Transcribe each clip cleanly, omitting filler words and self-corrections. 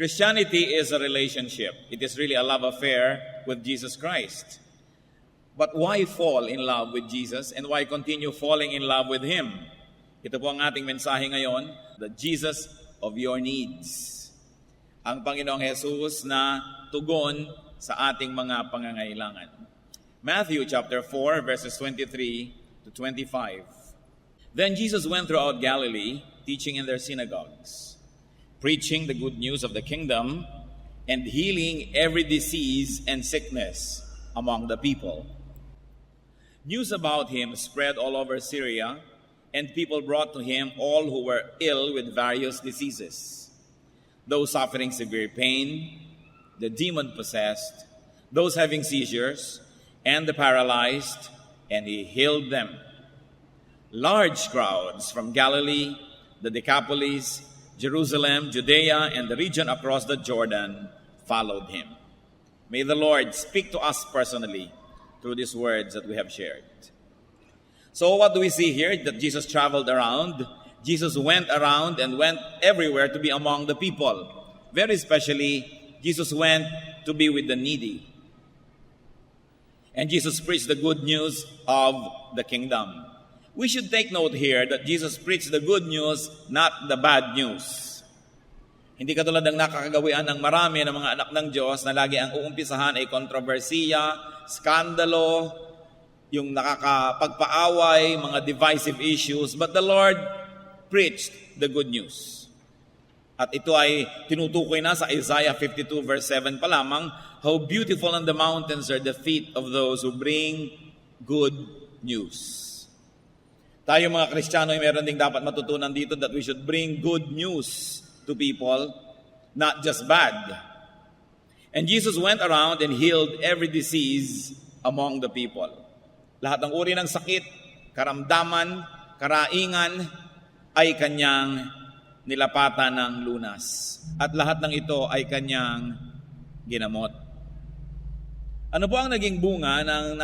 Christianity is a relationship. It is really a love affair with Jesus Christ. But why fall in love with Jesus and why continue falling in love with Him? Ito po ang ating mensahe ngayon, the Jesus of your needs. Ang Panginoong Jesus na tugon sa ating mga pangangailangan. Matthew chapter 4 verses 23 to 25. Then Jesus went throughout Galilee, teaching in their synagogues, preaching the good news of the kingdom, and healing every disease and sickness among the people. News about him spread all over Syria, and people brought to him all who were ill with various diseases, those suffering severe pain, the demon-possessed, those having seizures, and the paralyzed, and he healed them. Large crowds from Galilee, the Decapolis, Jerusalem, Judea, and the region across the Jordan followed him. May the Lord speak to us personally through these words that we have shared. So what do we see here? That Jesus traveled around. Jesus went around and went everywhere to be among the people. Very especially, Jesus went to be with the needy. And Jesus preached the good news of the kingdom. We should take note here that Jesus preached the good news, not the bad news. Hindi katulad ng nakakagawian ng marami ng mga anak ng Diyos na lagi ang uumpisahan ay kontrobersiya, skandalo, yung nakakapagpaaway, mga divisive issues. But the Lord preached the good news. At ito ay tinutukoy na sa Isaiah 52 verse 7 pa lamang, how beautiful on the mountains are the feet of those who bring good news. Tayo mga Kristiyano ay meron ding dapat matutunan dito that we should bring good news to people, not just bad. And Jesus went around and healed every disease among the people. Lahat ng uri ng sakit, karamdaman, karaingan ay kanyang nilapatan ng lunas. At lahat ng ito ay kanyang ginamot. Ano po ang naging bunga ng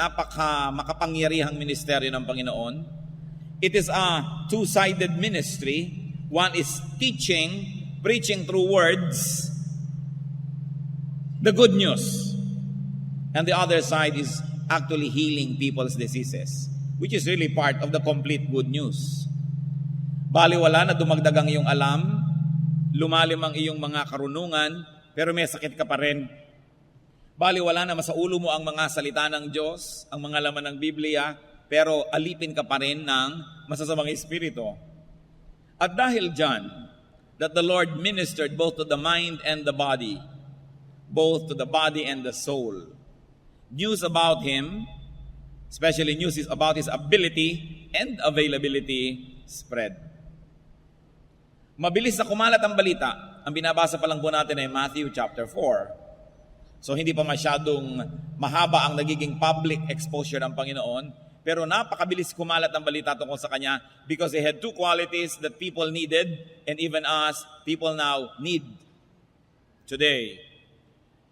makapangyarihang ministeryo ng Panginoon? It is a two-sided ministry. One is teaching, preaching through words, the good news. And the other side is actually healing people's diseases, which is really part of the complete good news. Baliwala na dumagdag ang iyong alam, lumalim ang iyong mga karunungan, pero may sakit ka pa rin. Baliwala na masaulo mo ang mga salita ng Diyos, ang mga laman ng Biblia, pero alipin ka pa rin ng masasamang espiritu. At dahil dyan, that the Lord ministered both to the mind and the body, both to the body and the soul. News about Him, especially news about His ability and availability, spread. Mabilis na kumalat ang balita. Ang binabasa pa lang po natin ay Matthew chapter 4. So hindi pa masyadong mahaba ang nagiging public exposure ng Panginoon, pero napakabilis kumalat ang balita tungkol sa Kanya because He had two qualities that people needed and even us, people now need today.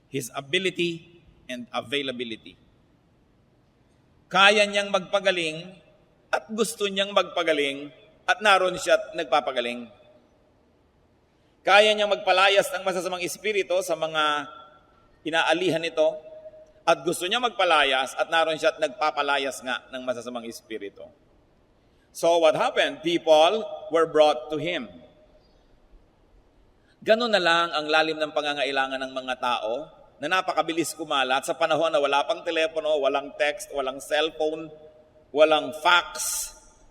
His ability and availability. Kaya niyang magpagaling at gusto niyang magpagaling at naroon siya at nagpapagaling. Kaya niyang magpalayas ng masasamang espiritu sa mga inaalihan nito at gusto niya magpalayas at naroon siya at nagpapalayas nga ng masasamang espiritu. So what happened? People were brought to Him. Ganon na lang ang lalim ng pangangailangan ng mga tao na napakabilis kumalat sa panahon na wala pang telepono, walang text, walang cellphone, walang fax,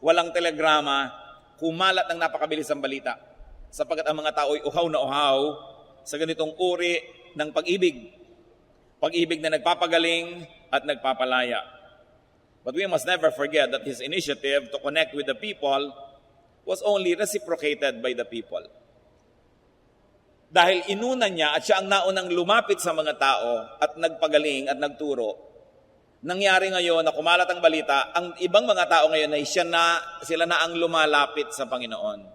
walang telegrama, kumalat ng napakabilis ang balita. Sapagkat ang mga tao ay uhaw na uhaw sa ganitong uri ng pag-ibig. Pag-ibig na nagpapagaling at nagpapalaya. But we must never forget that His initiative to connect with the people was only reciprocated by the people. Dahil inuna niya at siya ang naunang lumapit sa mga tao at nagpagaling at nagturo, nangyari ngayon na kumalat ang balita, ang ibang mga tao ngayon ay sila na ang lumalapit sa Panginoon.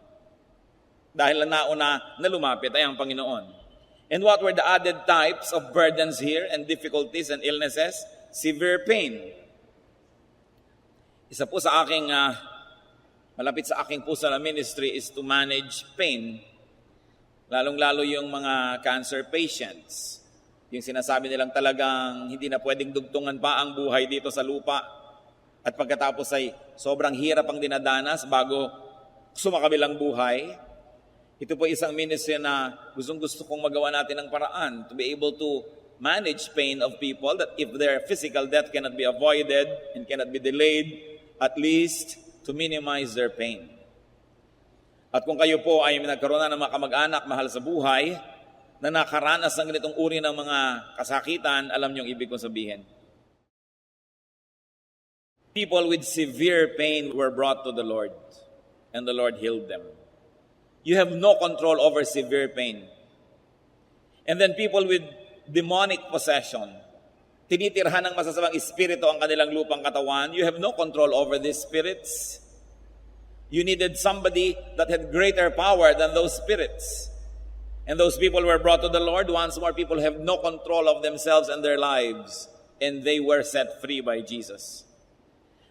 Dahil ang nauna na lumapit ay ang Panginoon. And what were the added types of burdens here and difficulties and illnesses? Severe pain. Isa po sa aking, malapit sa aking puso na ministry is to manage pain. Lalong-lalo yung mga cancer patients. Yung sinasabi nilang talagang hindi na pwedeng dugtungan pa ang buhay dito sa lupa. At pagkatapos ay sobrang hirap ang dinadanas bago sumakabilang buhay. Ito po isang ministry na gusto kong magawa natin ng paraan to be able to manage pain of people, that if their physical death cannot be avoided and cannot be delayed, at least to minimize their pain. At kung kayo po ay nagkaroon na ng mga kamag-anak, mahal sa buhay, na nakaranas ng ganitong uri ng mga kasakitan, alam niyong ibig kong sabihin. People with severe pain were brought to the Lord, and the Lord healed them. You have no control over severe pain. And then people with demonic possession, tinitirhan ng masasamang espiritu ang kanilang lupang katawan, you have no control over these spirits. You needed somebody that had greater power than those spirits. And those people were brought to the Lord. Once more, people have no control of themselves and their lives. And they were set free by Jesus.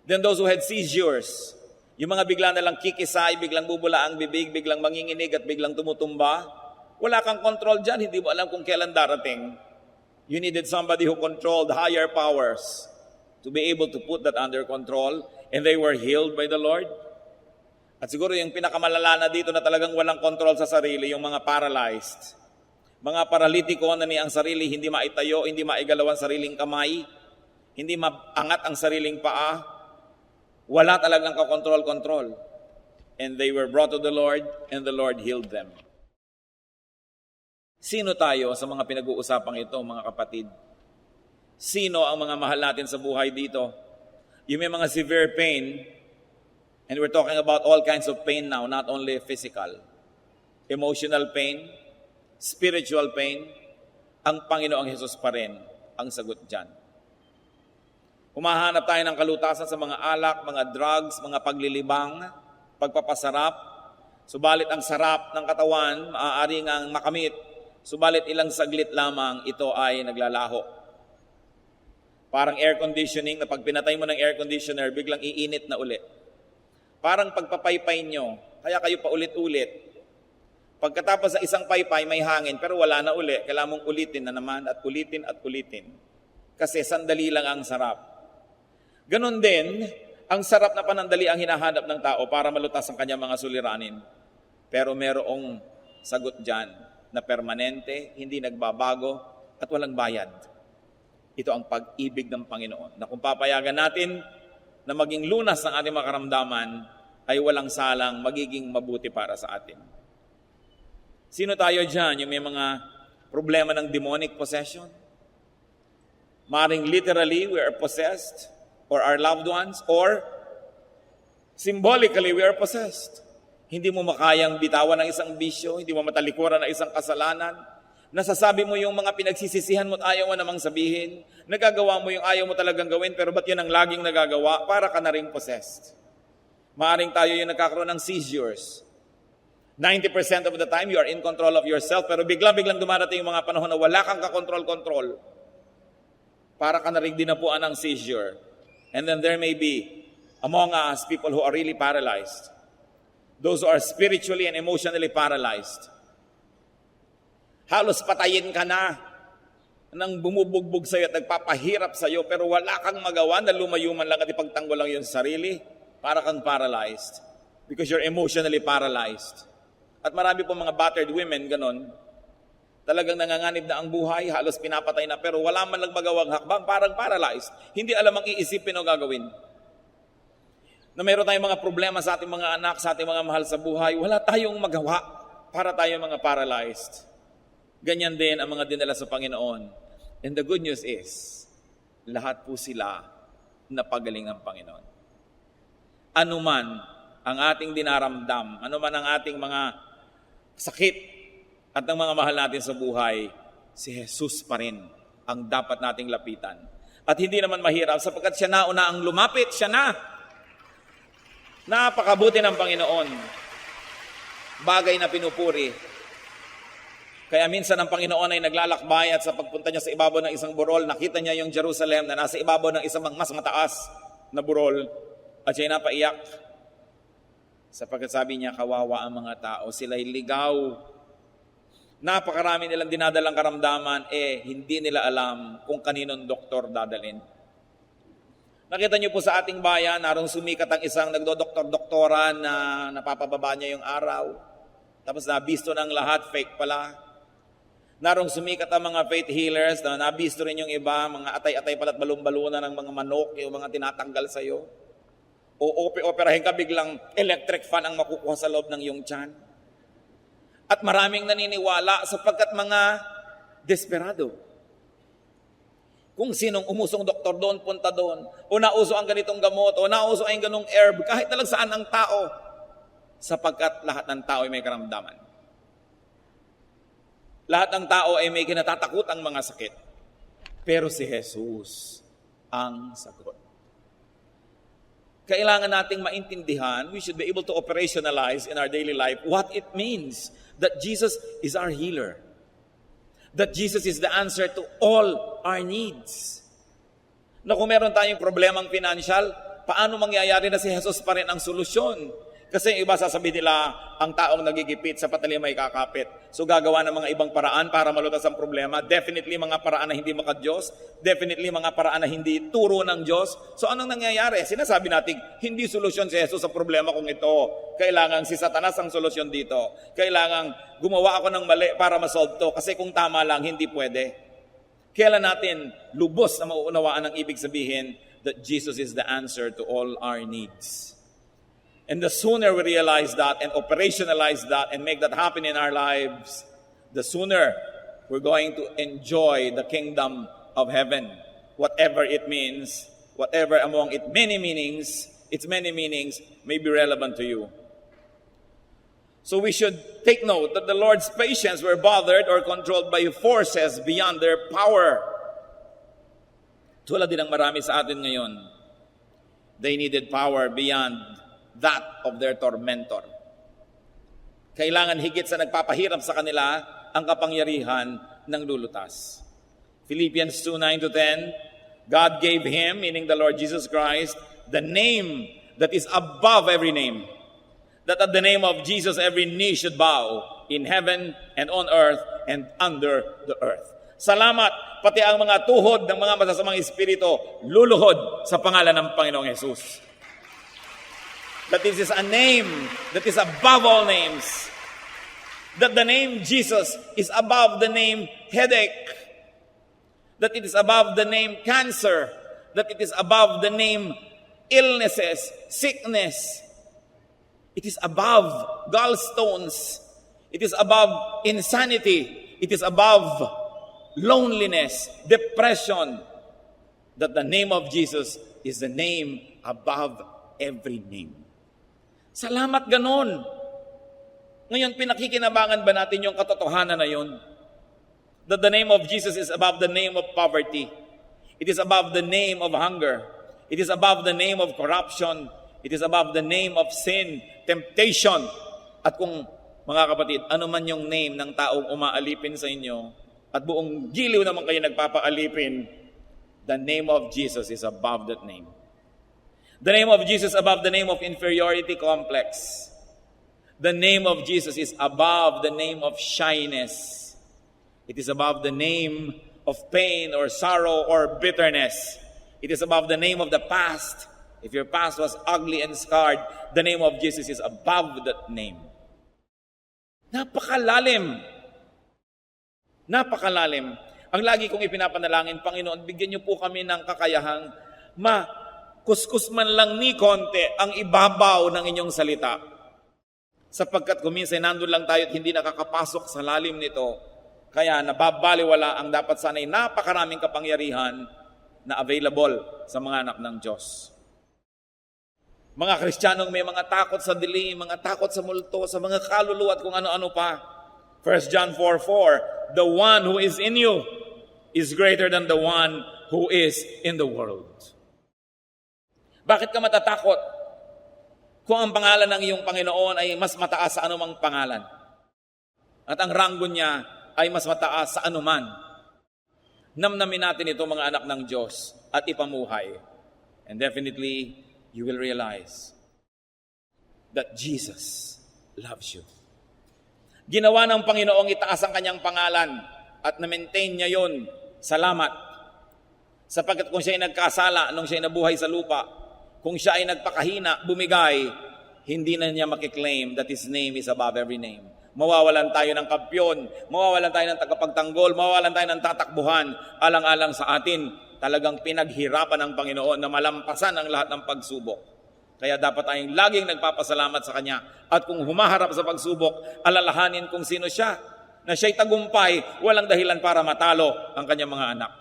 Then those who had seizures, yung mga biglang nalang kikisay, biglang bubula ang bibig, biglang manginginig at biglang tumutumba, wala kang control dyan, hindi mo alam kung kailan darating. You needed somebody who controlled higher powers to be able to put that under control. And they were healed by the Lord. At siguro yung pinakamalala na dito na talagang walang control sa sarili, yung mga paralyzed. Mga paralitiko na ni ang sarili, hindi maitayo, hindi maigalaw ang sariling kamay, hindi maangat ang sariling paa. Wala talagang kakontrol-kontrol. And they were brought to the Lord, and the Lord healed them. Sino tayo sa mga pinag-uusapang ito, mga kapatid? Sino ang mga mahal natin sa buhay dito? Yung may mga severe pain, and we're talking about all kinds of pain now, not only physical. Emotional pain, spiritual pain, ang Panginoong Hesus pa rin ang sagot dyan. Humahanap tayo ng kalutasan sa mga alak, mga drugs, mga paglilibang, pagpapasarap. Subalit ang sarap ng katawan, maaari ngang makamit. Subalit ilang saglit lamang, ito ay naglalaho. Parang air conditioning, na pag pinatay mo ng air conditioner, biglang iinit na uli. Parang pagpapaypay nyo, kaya kayo pa ulit-ulit. Pagkatapos sa isang paypay, may hangin, pero wala na uli. Kailangan mong ulitin na naman at ulitin at ulitin. Kasi sandali lang ang sarap. Ganon din, ang sarap na panandali ang hinahanap ng tao para malutas ang kanyang mga suliranin. Pero merong sagot dyan na permanente, hindi nagbabago, at walang bayad. Ito ang pag-ibig ng Panginoon. Na kung papayagan natin na maging lunas ng ating makaramdaman, ay walang salang magiging mabuti para sa atin. Sino tayo dyan? Yung may mga problema ng demonic possession? Maring literally we are possessed, or our loved ones, or symbolically we are possessed. Hindi mo makayang bitawan ng isang bisyo, hindi mo matalikuran ng isang kasalanan. Nasasabi mo yung mga pinagsisisihan mo at ayaw mo namang sabihin. Nagagawa mo yung ayaw mo talagang gawin, pero ba't yun ang laging nagagawa? Para ka na rin possessed. Maaring tayo yung nagkakaroon ng seizures. 90% of the time, you are in control of yourself, pero biglang dumarating yung mga panahon na wala kang kakontrol-kontrol. Para ka na rin dinapuan ng seizure. And then there may be, among us, people who are really paralyzed. Those who are spiritually and emotionally paralyzed. Halos patayin ka na nang bumubugbog sa'yo at nagpapahirap sa'yo, pero wala kang magawa na lumayo man lang at ipagtanggol lang yung sarili, para kang paralyzed. Because you're emotionally paralyzed. At marami po mga battered women, ganon. Talagang nanganganib na ang buhay, halos pinapatay na, pero wala man lang magawang hakbang, parang paralyzed. Hindi alam ang iisipin o gagawin. Na mayroon tayong mga problema sa ating mga anak, sa ating mga mahal sa buhay, wala tayong magawa para tayong mga paralyzed. Ganyan din ang mga dinala sa Panginoon. And the good news is, lahat po sila napagaling ng Panginoon. Ano man ang ating dinaramdam, ano man ang ating mga sakit at ng mga mahal natin sa buhay, si Jesus pa rin ang dapat nating lapitan. At hindi naman mahirap sapagkat siya na una ang lumapit, siya na. Napakabuti ng Panginoon. Bagay na pinupuri. Kaya minsan ang Panginoon ay naglalakbay at sa pagpunta niya sa ibabaw ng isang burol, nakita niya yung Jerusalem na nasa ibabaw ng isang mas mataas na burol at siya'y napaiyak. Sapagkat sabi niya, kawawa ang mga tao, sila'y ligaw. Napakarami nilang dinadalang karamdaman, hindi nila alam kung kaninong doktor dadalhin. Nakita niyo po sa ating bayan, narong sumikat ang isang nagdodoktor-doktoran na napapababa niya yung araw. Tapos nabisto ng lahat, fake pala. Narong sumikat ang mga faith healers na nabisto rin yung iba, mga atay-atay pala't balon-balunan ng mga manok, yung mga tinatanggal sa'yo. O operahin ka, biglang electric fan ang makukuha sa loob ng iyong tiyan. At maraming naniniwala sapagkat mga desperado. Kung sinong umusong doktor doon, punta doon. O nauso ang ganitong gamot, o nauso ang ganong herb, kahit na lang saan ang tao. Sapagkat lahat ng tao ay may karamdaman. Lahat ng tao ay may kinatatakutang mga sakit. Pero si Jesus ang sagot. Kailangan nating maintindihan, we should be able to operationalize in our daily life what it means that Jesus is our healer. That Jesus is the answer to all our needs. Na kung meron tayong problemang financial, paano mangyayari na si Jesus pa rin ang solusyon? Kasi yung iba sasabihin nila, ang taong nagigipit sa patali may kakapit. So gagawa ng mga ibang paraan para malutas ang problema. Definitely mga paraan na hindi maka-Diyos. Definitely mga paraan na hindi turo ng Diyos. So anong nangyayari? Sinasabi natin, hindi solusyon si Jesus sa problema kung ito. Kailangan si Satanas ang solusyon dito. Kailangan gumawa ako ng mali para masolve to. Kasi kung tama lang, hindi pwede. Kailan natin lubos na mauunawaan ang ibig sabihin that Jesus is the answer to all our needs. And the sooner we realize that and operationalize that and make that happen in our lives, the sooner we're going to enjoy the kingdom of heaven. Whatever it means, whatever among its many meanings may be relevant to you. So we should take note that the Lord's patients were bothered or controlled by forces beyond their power. Tulad din ang marami sa atin ngayon. They needed power beyond that of their tormentor. Kailangan higit sa nagpapahirap sa kanila ang kapangyarihan ng lulutas. Philippians 2:9-10, God gave Him, meaning the Lord Jesus Christ, the name that is above every name. That at the name of Jesus every knee should bow in heaven and on earth and under the earth. Salamat, pati ang mga tuhod ng mga masasamang espiritu luluhod sa pangalan ng Panginoong Jesus. That this is a name that is above all names. That the name Jesus is above the name headache. That it is above the name cancer. That it is above the name illnesses, sickness. It is above gallstones. It is above insanity. It is above loneliness, depression. That the name of Jesus is the name above every name. Salamat ganon. Ngayon, pinakikinabangan ba natin yung katotohanan na yun? That the name of Jesus is above the name of poverty. It is above the name of hunger. It is above the name of corruption. It is above the name of sin, temptation. At kung, mga kapatid, ano man yung name ng taong umaalipin sa inyo, at buong giliw naman kayo nagpapaalipin, the name of Jesus is above that name. The name of Jesus above the name of inferiority complex. The name of Jesus is above the name of shyness. It is above the name of pain or sorrow or bitterness. It is above the name of the past. If your past was ugly and scarred, the name of Jesus is above that name. Napakalalim. Napakalalim. Ang lagi kong ipinapanalangin, Panginoon, bigyan niyo po kami ng kakayahang kuskus man lang ni konti ang ibabaw ng inyong salita. Sapagkat kuminsan nandun lang tayo at hindi nakakapasok sa lalim nito, kaya nababaliwala ang dapat sana'y napakaraming kapangyarihan na available sa mga anak ng Diyos. Mga Kristiyanong may mga takot sa dilim, mga takot sa multo, sa mga kaluluwa at kung ano-ano pa. 1 John 4:4, the one who is in you is greater than the one who is in the world. Bakit ka matatakot kung ang pangalan ng iyong Panginoon ay mas mataas sa anumang pangalan? At ang ranggo niya ay mas mataas sa anuman. Namnamin natin ito mga anak ng Diyos at ipamuhay. And definitely, you will realize that Jesus loves you. Ginawa ng Panginoong itaas ang kanyang pangalan at na-maintain niya yon. Salamat. Sapagkat kung siya ay nagkasala nung siya ay nabuhay sa lupa, kung siya ay nagpakahina, bumigay, hindi na niya makiklaim that His name is above every name. Mawawalan tayo ng kampyon, mawawalan tayo ng tagapagtanggol, mawawalan tayo ng tatakbuhan, alang-alang sa atin. Talagang pinaghirapan ng Panginoon na malampasan ang lahat ng pagsubok. Kaya dapat tayong laging nagpapasalamat sa Kanya. At kung humaharap sa pagsubok, alalahanin kung sino siya. Na siya'y tagumpay, walang dahilan para matalo ang kanyang mga anak.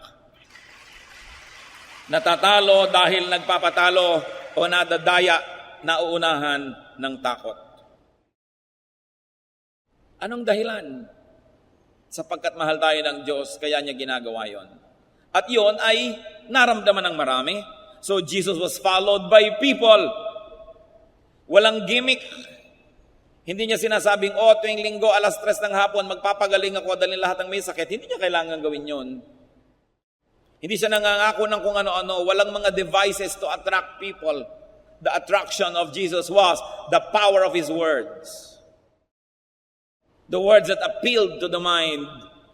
Natatalo dahil nagpapatalo o nadadaya, nauunahan ng takot. Anong dahilan? Sapagkat mahal tayo ng Diyos, kaya niya ginagawa yon. At yon ay naramdaman ng marami. So Jesus was followed by people. Walang gimmick. Hindi niya sinasabing, tuwing linggo, 3:00 ng hapon, magpapagaling ako, dalhin lahat ng may sakit. Hindi niya kailangan gawin yon. Hindi siya nangangako ng kung ano-ano. Walang mga devices to attract people. The attraction of Jesus was the power of His words. The words that appealed to the mind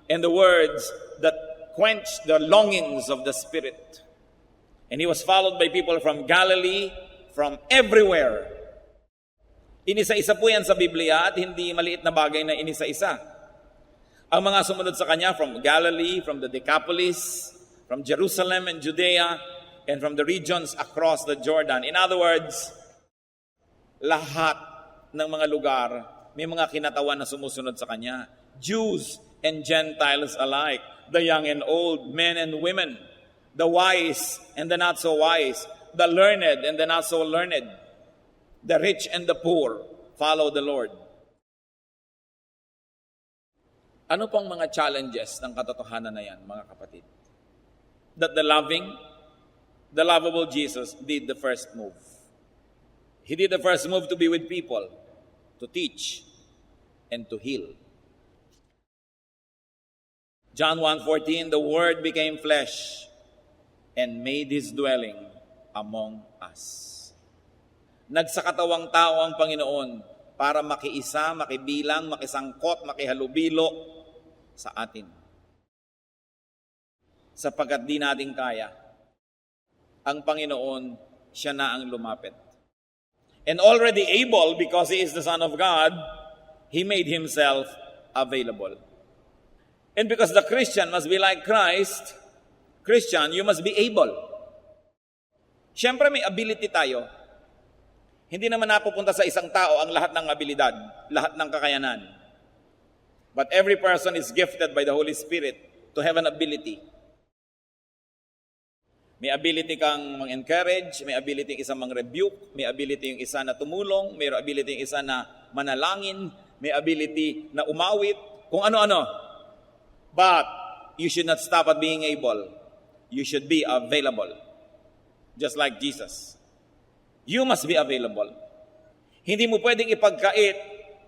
and the words that quenched the longings of the Spirit. And He was followed by people from Galilee, from everywhere. Inisa-isa po yan sa Biblia at hindi maliit na bagay na inisa-isa. Ang mga sumunod sa Kanya from Galilee, from the Decapolis, from Jerusalem and Judea, and from the regions across the Jordan. In other words, lahat ng mga lugar, may mga kinatawan na sumusunod sa Kanya. Jews and Gentiles alike, the young and old, men and women, the wise and the not so wise, the learned and the not so learned, the rich and the poor, follow the Lord. Ano pang mga challenges ng katotohanan na yan, mga kapatid? That the lovable Jesus did the first move. He did the first move to be with people, to teach, and to heal. John 1:14, the Word became flesh and made His dwelling among us. Nagsakatawang tao ang Panginoon para makiisa, makibilang, makisangkot, makihalubilo sa atin. Sapagkat di natin kaya, ang Panginoon, siya na ang lumapit. And already able, because He is the Son of God, He made Himself available. And because the Christian must be like Christ, Christian, you must be able. Siyempre may ability tayo. Hindi naman napupunta sa isang tao ang lahat ng abilidad, lahat ng kakayanan. But every person is gifted by the Holy Spirit to have an ability. May ability kang mang-encourage, may ability yung isa mang-rebuke, may ability yung isa na tumulong, may ability yung isa na manalangin, may ability na umawit, kung ano-ano. But you should not stop at being able. You should be available. Just like Jesus. You must be available. Hindi mo pwedeng ipagkait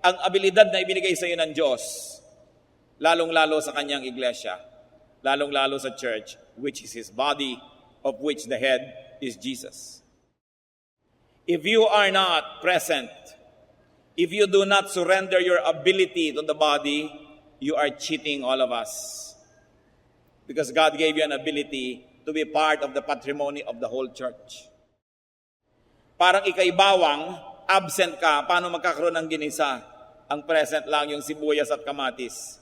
ang abilidad na ibinigay sa iyo ng Diyos, lalong-lalo sa kanyang iglesia, lalong-lalo sa church, which is His body, of which the head is Jesus. If you are not present, if you do not surrender your ability to the body, you are cheating all of us. Because God gave you an ability to be part of the patrimony of the whole church. Parang ikay bawang, absent ka, paano magkakaroon ng ginisa? Ang present lang yung sibuyas at kamatis.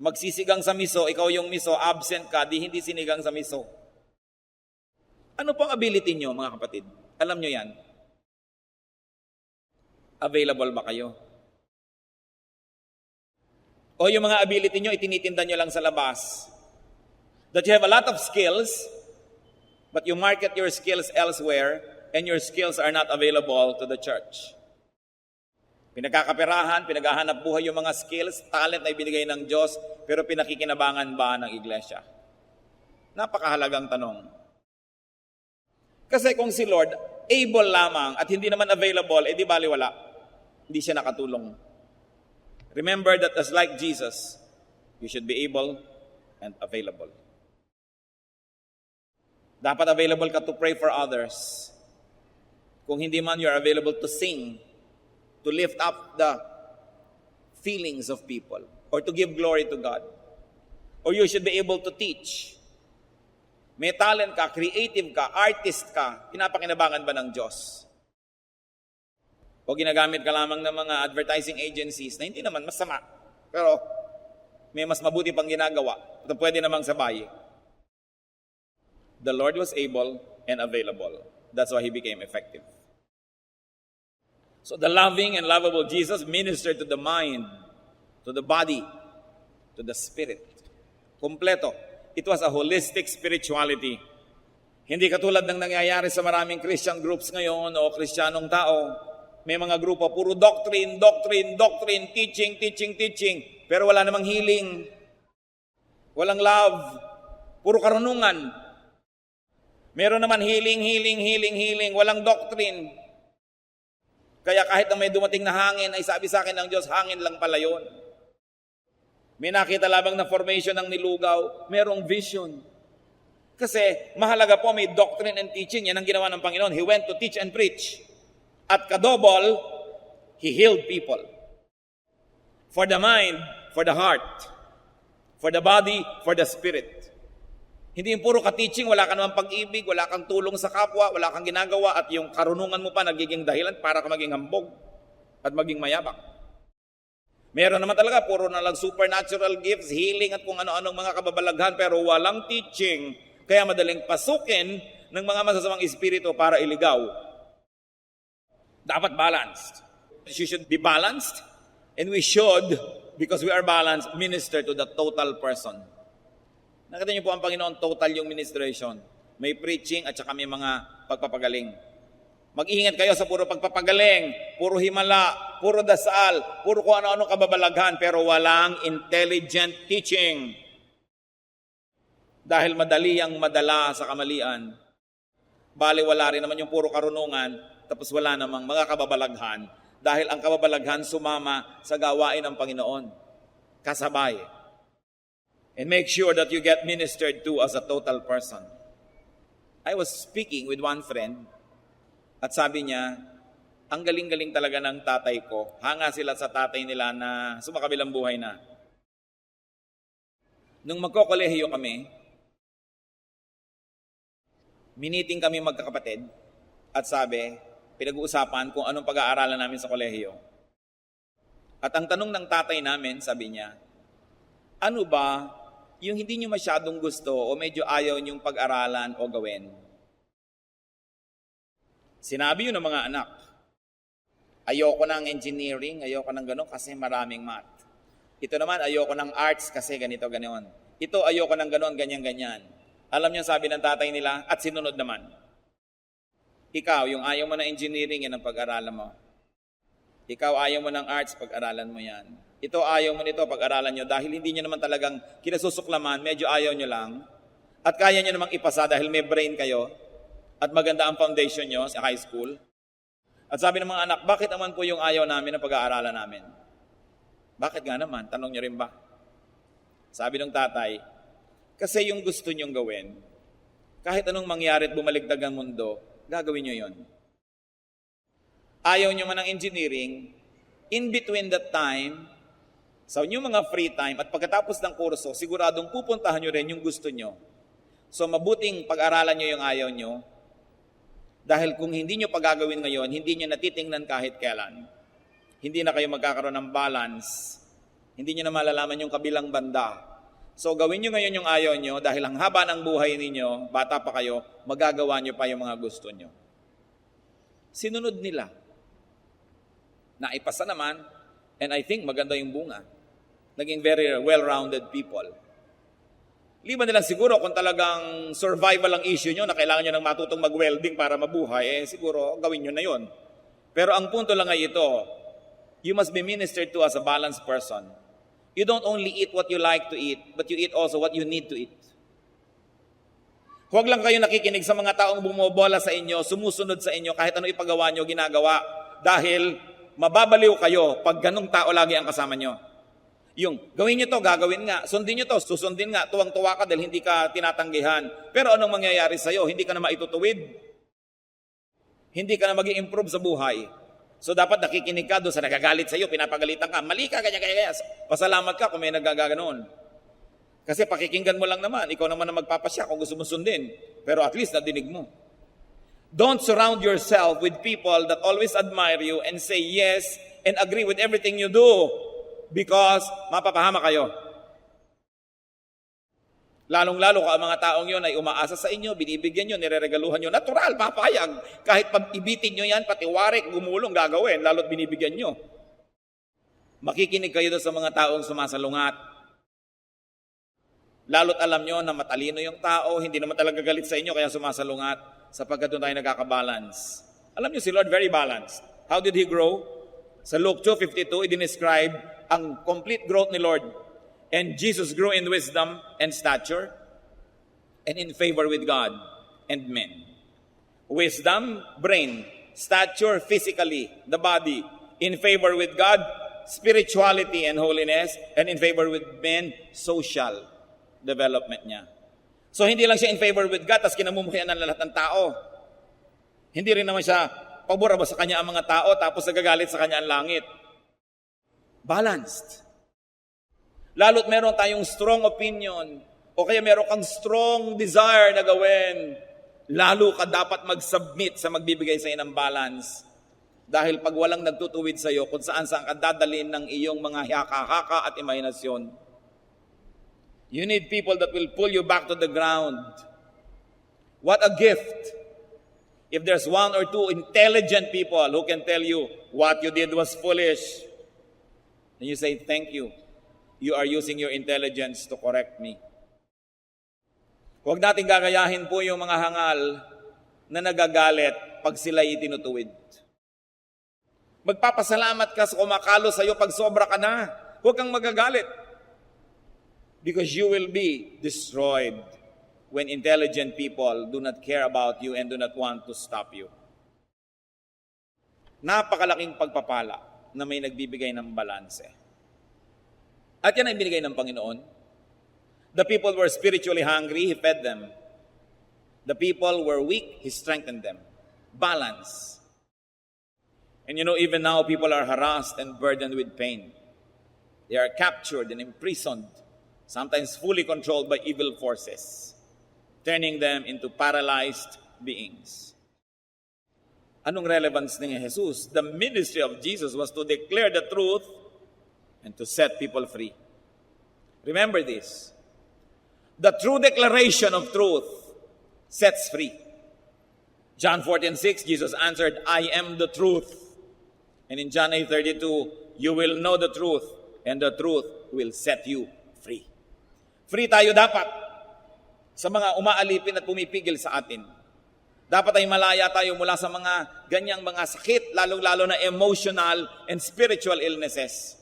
Magsisigang sa miso, ikaw yung miso, absent ka, di hindi sinigang sa miso. Ano pang ability nyo, mga kapatid? Alam nyo yan? Available ba kayo? O yung mga ability nyo, itinitinda nyo lang sa labas. That you have a lot of skills, but you market your skills elsewhere, and your skills are not available to the church. Pinagkakaperahan, pinaghahanap buhay yung mga skills, talent na ibinigay ng Diyos, pero pinakikinabangan ba ng iglesia? Napakahalagang tanong. Kasi kung si Lord, able lamang at hindi naman available, di baliwala. Hindi siya nakatulong. Remember that as like Jesus, you should be able and available. Dapat available ka to pray for others. Kung hindi man, you're available to sing, to to lift up the feelings of people or to give glory to God. Or you should be able to teach. May talent ka, creative ka, artist ka, pinapakinabangan ba ng Diyos? O ginagamit ka lamang ng mga advertising agencies na hindi naman masama, pero may mas mabuti pang ginagawa at pwede namang sabay. The Lord was able and available. That's why He became effective. So the loving and lovable Jesus ministered to the mind, to the body, to the spirit. Kompleto. It was a holistic spirituality. Hindi katulad ng nangyayari sa maraming Christian groups ngayon o Kristiyanong tao. May mga grupo, puro doctrine, teaching, pero wala namang healing. Walang love. Puro karunungan. Meron naman healing, walang doctrine. Kaya kahit na may dumating na hangin, ay sabi sa akin ng Diyos, hangin lang pala yun. May nakita labang na formation ng nilugaw, merong vision. Kasi mahalaga po may doctrine and teaching, yan ang ginawa ng Panginoon. He went to teach and preach. At kadobol, He healed people. For the mind, for the heart, for the body, for the spirit. Hindi yung puro ka-teaching, wala ka naman pag-ibig, wala kang tulong sa kapwa, wala kang ginagawa, at yung karunungan mo pa nagiging dahilan para ka maging hambog at maging mayabang. Meron naman talaga, puro na lang supernatural gifts, healing at kung ano-anong mga kababalaghan, pero walang teaching, kaya madaling pasukin ng mga masasamang espiritu para iligaw. Dapat balanced. You should be balanced, and we should, because we are balanced, minister to the total person. Nakita niyo po ang Panginoon, total yung ministration. May preaching at saka may mga pagpapagaling. Mag-iingat kayo sa puro pagpapagaling, puro himala, puro dasal, puro kung ano-ano kababalaghan, pero walang intelligent teaching. Dahil madali ang madala sa kamalian. Bali wala rin naman yung puro karunungan, tapos wala namang mga kababalaghan. Dahil ang kababalaghan sumama sa gawain ng Panginoon. Kasabay. And make sure that you get ministered to as a total person. I was speaking with one friend at sabi niya, ang galing-galing talaga ng tatay ko. Hanga sila sa tatay nila na sumakabilang buhay na. Nung magkokolehiyo kami, miniting kami magkakapatid at sabi, pinag-uusapan kung anong pag-aaralan namin sa kolehiyo. At ang tanong ng tatay namin, sabi niya, ano ba yung hindi nyo masyadong gusto o medyo ayaw nyong pag-aralan o gawin? Sinabi yun ng mga anak, ayoko ng engineering, ayoko ng gano'n kasi maraming math. Ito naman, ayoko ng arts kasi ganito, gano'n. Ito, ayoko ng gano'n, ganyan. Alam niyo sabi ng tatay nila, at sinunod naman. Ikaw, yung ayaw mo ng engineering, yan ang pag-aralan mo. Ikaw, ayaw mo ng arts, pag-aralan mo yan. Ito, ayaw mo nito, pag-aralan nyo, dahil hindi nyo naman talagang kinasusuklaman, medyo ayaw nyo lang, at kaya nyo namang ipasa dahil may brain kayo, at maganda ang foundation nyo sa high school. At sabi ng mga anak, bakit naman po yung ayaw namin ang pag-aaralan namin? Bakit nga naman? Tanong nyo rin ba? Sabi ng tatay, kasi yung gusto nyong gawin, kahit anong mangyari at bumaligtad ang mundo, gagawin nyo yon. Ayaw nyo man ng engineering, in between that time, sa inyong mga free time at pagkatapos ng kurso, siguradong pupuntahan nyo rin yung gusto nyo. So mabuting pag-aralan nyo yung ayaw nyo, dahil kung hindi nyo pagagawin ngayon, hindi nyo natitingnan kahit kailan. Hindi na kayo magkakaroon ng balance. Hindi nyo na malalaman yung kabilang banda. So gawin nyo ngayon yung ayaw nyo, dahil ang haba ng buhay ninyo, bata pa kayo, magagawa nyo pa yung mga gusto nyo. Sinunod nila. Naipasa naman, and I think maganda yung bunga. Naging very well-rounded people. Liban nila siguro kung talagang survival ang issue nyo na kailangan nyo ng matutong mag-welding para mabuhay, siguro gawin nyo na yon. Pero ang punto lang ay ito, you must be ministered to as a balanced person. You don't only eat what you like to eat, but you eat also what you need to eat. Huwag lang kayo nakikinig sa mga taong bumobola sa inyo, sumusunod sa inyo, kahit ano ipagawa nyo, ginagawa. Dahil mababaliw kayo pag ganung tao lagi ang kasama nyo. Yung, gawin nyo to, gagawin nga. Sundin nyo to, susundin nga. Tuwang-tuwa ka dahil hindi ka tinatanggihan. Pero anong mangyayari sa'yo? Hindi ka na maitutuwid. Hindi ka na mag-i-improve sa buhay. So dapat nakikinig ka doon sa nagagalit sa iyo, pinapagalitan ka, mali ka, ganyan. Pasalamat ka kung may nagaganoon. Kasi pakikinggan mo lang naman, ikaw naman ang magpapasya kung gusto mo sundin. Pero at least nadinig mo. Don't surround yourself with people that always admire you and say yes and agree with everything you do because mapapahama kayo. Lalong-lalo kung ang mga taong yon ay umaasa sa inyo, binibigyan nyo, nireregaluhan nyo. Natural, papayag. Kahit pag ibitin nyo yan, pati warik, gumulong, gagawin, lalo't binibigyan nyo. Makikinig kayo doon sa mga taong sumasalungat. Lalo't alam nyo na matalino yung tao, hindi naman talaga galit sa inyo, kaya sumasalungat, sapagkat doon tayo nagkakabalance. Alam nyo, si Lord very balanced. How did He grow? Sa Luke 2:52, i-describe ang complete growth ni Lord. And Jesus grew in wisdom and stature and in favor with God and men. Wisdom, brain. Stature, physically, the body. In favor with God, spirituality and holiness. And in favor with men, social development niya. So hindi lang siya in favor with God, tapos kinamumuhian ng lahat ng tao. Hindi rin naman siya pabor ba sa kanya ang mga tao, tapos nagagalit sa kanya ang langit. Balanced. Lalo't meron tayong strong opinion o kaya meron kang strong desire na gawin, lalo ka dapat mag-submit sa magbibigay sa iyo ng balance. Dahil pag walang nagtutuwid sa iyo kung saan ka dadalhin ng iyong mga haka-haka at imahinasyon, you need people that will pull you back to the ground. What a gift! If there's one or two intelligent people who can tell you what you did was foolish, then you say, thank you. You are using your intelligence to correct me. Huwag nating gagayahin po yung mga hangal na nagagalit pag sila'y itinutuwid. Magpapasalamat ka sa kumakalo sa iyo pag sobra ka na. Huwag kang magagalit. Because you will be destroyed when intelligent people do not care about you and do not want to stop you. Napakalaking pagpapala na may nagbibigay ng balanse. At yan ang binigay ng Panginoon. The people were spiritually hungry, He fed them. The people were weak, He strengthened them. Balance. And you know, even now, people are harassed and burdened with pain. They are captured and imprisoned, sometimes fully controlled by evil forces, turning them into paralyzed beings. Anong relevance ni Jesus? The ministry of Jesus was to declare the truth and to set people free. Remember this. The true declaration of truth sets free. John 14:6, Jesus answered, I am the truth. And in John 8:32, you will know the truth, and the truth will set you free. Free tayo dapat sa mga umaalipin at pumipigil sa atin. Dapat ay malaya tayo mula sa mga ganyang mga sakit, lalong-lalo na emotional and spiritual illnesses.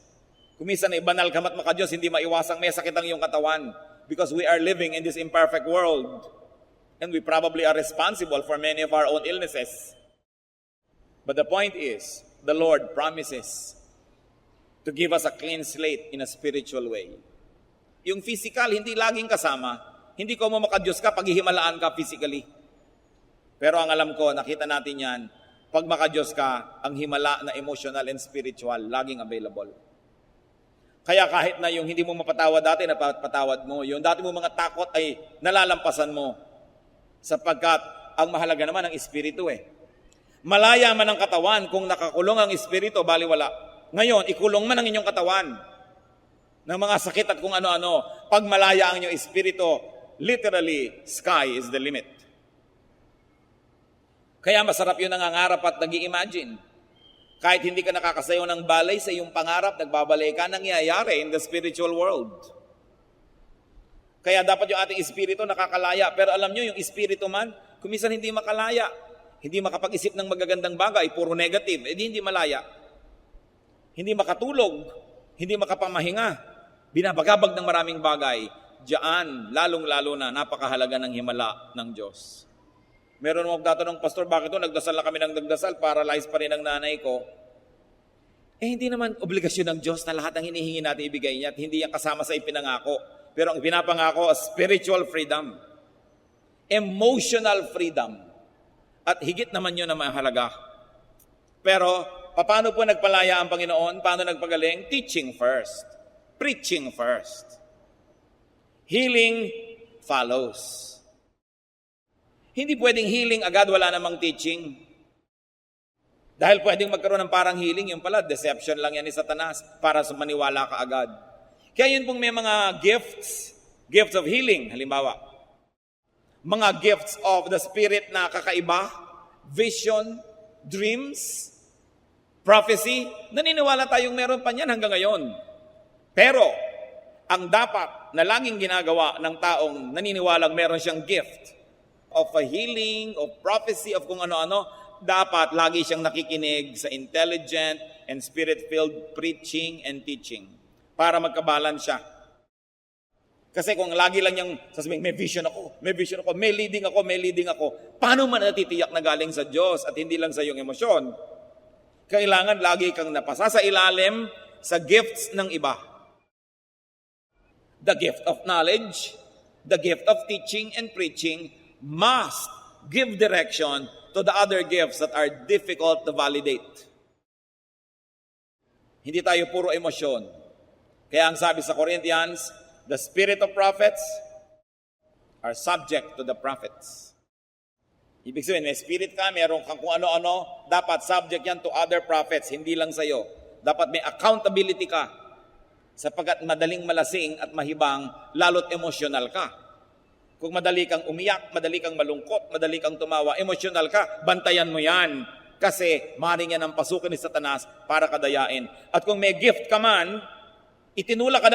Kuminsan ay banal ka mat maka-Diyos, hindi maiwasang may sakit ang iyong katawan because we are living in this imperfect world and we probably are responsible for many of our own illnesses. But the point is, the Lord promises to give us a clean slate in a spiritual way. Yung physical, hindi laging kasama. Hindi ko mo maka-Diyos ka, paghihimalaan ka physically. Pero ang alam ko, nakita natin yan, pag maka-Diyos ka, ang himala na emotional and spiritual, laging available. Kaya kahit na yung hindi mo mapatawad dati, napatawad mo. Yung dati mo mga takot ay nalalampasan mo. Sapagkat ang mahalaga naman ang espiritu eh. Malaya man ang katawan kung nakakulong ang espiritu, baliwala. Ngayon, ikulong man ang inyong katawan ng mga sakit at kung ano-ano. Pag malaya ang inyong espiritu, literally, sky is the limit. Kaya masarap yun nangangarap at nag-i-imagine. Kahit hindi ka nakakasayaw ng balay sa iyong pangarap, nagbabalay ka, nangyayari in the spiritual world. Kaya dapat yung ating espiritu nakakalaya. Pero alam nyo, yung espiritu man, kuminsan hindi makalaya. Hindi makapag-isip ng magagandang bagay, puro negative, hindi malaya. Hindi makatulog, hindi makapamahinga. Binabagabag ng maraming bagay. Diyan, lalong-lalo na, napakahalaga ng himala ng Diyos. Meron mo magtatanong, Pastor, bakit ito? Nagdasal na kami ng nagdasal, paralyzed pa rin ang nanay ko. Hindi naman obligasyon ng Diyos na lahat ng hinihingi natin ibigay niya at hindi yan kasama sa ipinangako. Pero ang pinapangako, spiritual freedom. Emotional freedom. At higit naman yun na mahalaga. Pero paano po nagpalaya ang Panginoon? Paano nagpagaling? Teaching first. Preaching first. Healing follows. Hindi pwedeng healing agad, wala namang teaching. Dahil pwedeng magkaroon ng parang healing, yung pala, deception lang yan ni Satanas para maniwala ka agad. Kaya yun pong may mga gifts of healing, halimbawa. Mga gifts of the Spirit na kakaiba, vision, dreams, prophecy, naniniwala tayong meron pa niyan hanggang ngayon. Pero, ang dapat na laging ginagawa ng taong naniniwalang meron siyang gift of a healing, of prophecy, of kung ano-ano, dapat lagi siyang nakikinig sa intelligent and spirit-filled preaching and teaching para magkabalance siya. Kasi kung lagi lang niyang sasabihin, may vision ako, may leading ako, paano man natitiyak na galing sa Diyos at hindi lang sa iyong emosyon? Kailangan lagi kang napasa sa ilalim sa gifts ng iba. The gift of knowledge, the gift of teaching and preaching must give direction to the other gifts that are difficult to validate. Hindi tayo puro emosyon. Kaya ang sabi sa Corinthians, the spirit of prophets are subject to the prophets. Ibig sabihin, may spirit ka, meron kang kung ano-ano, dapat subject yan to other prophets, hindi lang sa'yo. Dapat may accountability ka. Sapagkat madaling malasing at mahibang, lalo't emosyonal ka. Kung madali kang umiyak, madali kang malungkot, madali kang tumawa, emosyonal ka, bantayan mo yan. Kasi maaaring yan ang pasukin ni Satanas para kadayain. At kung may gift ka man, itinulak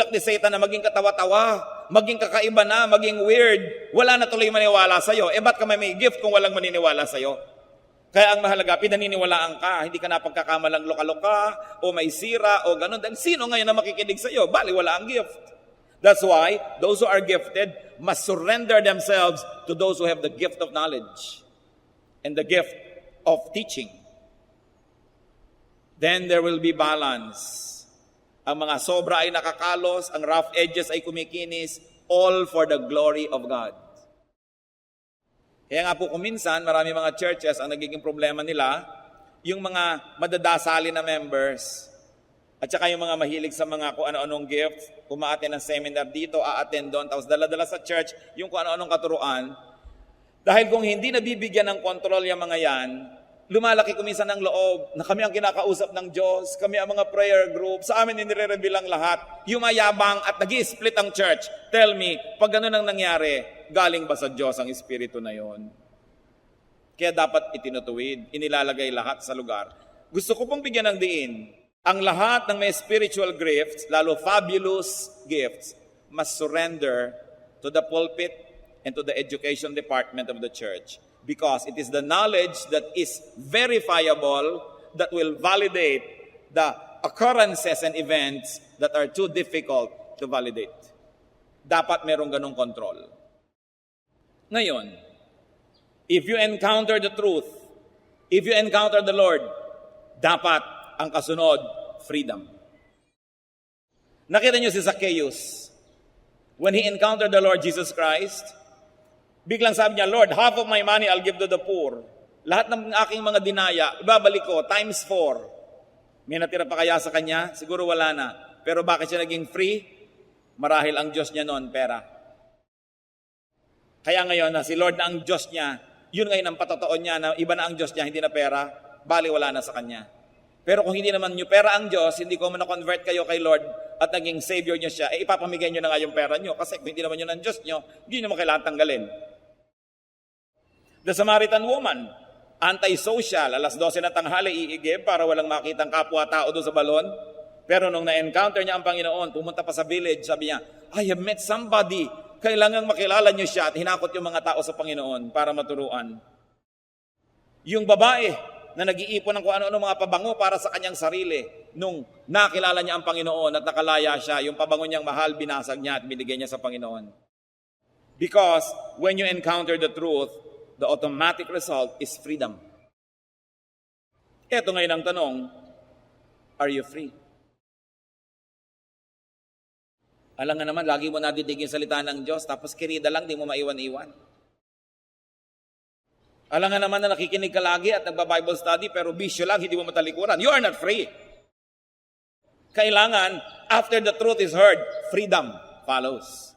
ni Satan na maging katawa-tawa, maging kakaiba na, maging weird, wala na tuloy maniwala sa'yo. Ba't ka may gift kung walang maniniwala sa'yo? Kaya ang mahalaga, pinaniniwalaan ka, hindi ka na pagkakamalang loka-loka, o may sira, o gano'n. Dahil sino ngayon na makikinig sa'yo? Bali, wala ang gift. That's why, those who are gifted must surrender themselves to those who have the gift of knowledge and the gift of teaching. Then there will be balance. Ang mga sobra ay nakakalos, ang rough edges ay kumikinis, all for the glory of God. Kaya nga po kuminsan, marami mga churches, ang nagiging problema nila, yung mga madadasali na members, at saka yung mga mahilig sa mga kung ano-anong gifts, umaattend ng seminar dito, aattend doon, tapos dala-dala sa church, yung kung ano-anong katuruan. Dahil kung hindi nabibigyan ng kontrol yung mga yan, lumalaki kuminsan ng loob na kami ang kinakausap ng Diyos, kami ang mga prayer group, sa amin inire-reveal ang lahat, yumayabang at nag-i-split ang church. Tell me, pag ganun ang nangyari, galing ba sa Diyos ang Espiritu na yon? Kaya dapat itinutuwid, inilalagay lahat sa lugar. Gusto ko pong bigyan ng diin, ang lahat ng may spiritual gifts, lalo fabulous gifts, must surrender to the pulpit and to the education department of the church. Because it is the knowledge that is verifiable that will validate the occurrences and events that are too difficult to validate. Dapat merong ganong control. Ngayon, if you encounter the truth, if you encounter the Lord, dapat ang kasunod, freedom. Nakita niyo si Zacchaeus, when he encountered the Lord Jesus Christ, biglang sabi niya, Lord, half of my money I'll give to the poor. Lahat ng aking mga dinaya, ibabalik ko, times 4. May natira pa kaya sa kanya? Siguro wala na. Pero bakit siya naging free? Marahil ang Diyos niya noon, pera. Kaya ngayon na si Lord na ang Diyos niya, yun ngayon ang patotoo niya na iba na ang Diyos niya, hindi na pera, bali wala na sa kanya. Pero kung hindi naman niyo pera ang Diyos, hindi ko man na-convert kayo kay Lord at naging Savior niyo siya, ipapamigay niyo na nga yung pera niyo kasi kung hindi naman yun ang Diyos niyo, hindi naman kailangan tanggalin. The Samaritan woman, anti-social, alas 12 na tanghali, iigib para walang makitang kapwa-tao doon sa balon. Pero nung na-encounter niya ang Panginoon, pumunta pa sa village, sabi niya, I have met somebody. Kailangang makilala niyo siya at hinakot yung mga tao sa Panginoon para maturuan. Yung babae na nag-iipon ng kung ano-ano mga pabango para sa kanyang sarili, nung nakilala niya ang Panginoon at nakalaya siya, yung pabango niyang mahal, binasag niya at binigay niya sa Panginoon. Because when you encounter the truth, the automatic result is freedom. Ito ngayon ang tanong, are you free? Alam nga naman, lagi mo nadidig yung salita ng Diyos, tapos kirida lang, di mo maiwan-iwan. Alangan naman na nakikinig ka lagi at nagba-Bible study pero bisyo lang, hindi mo matalikuran. You are not free. Kailangan, after the truth is heard, freedom follows.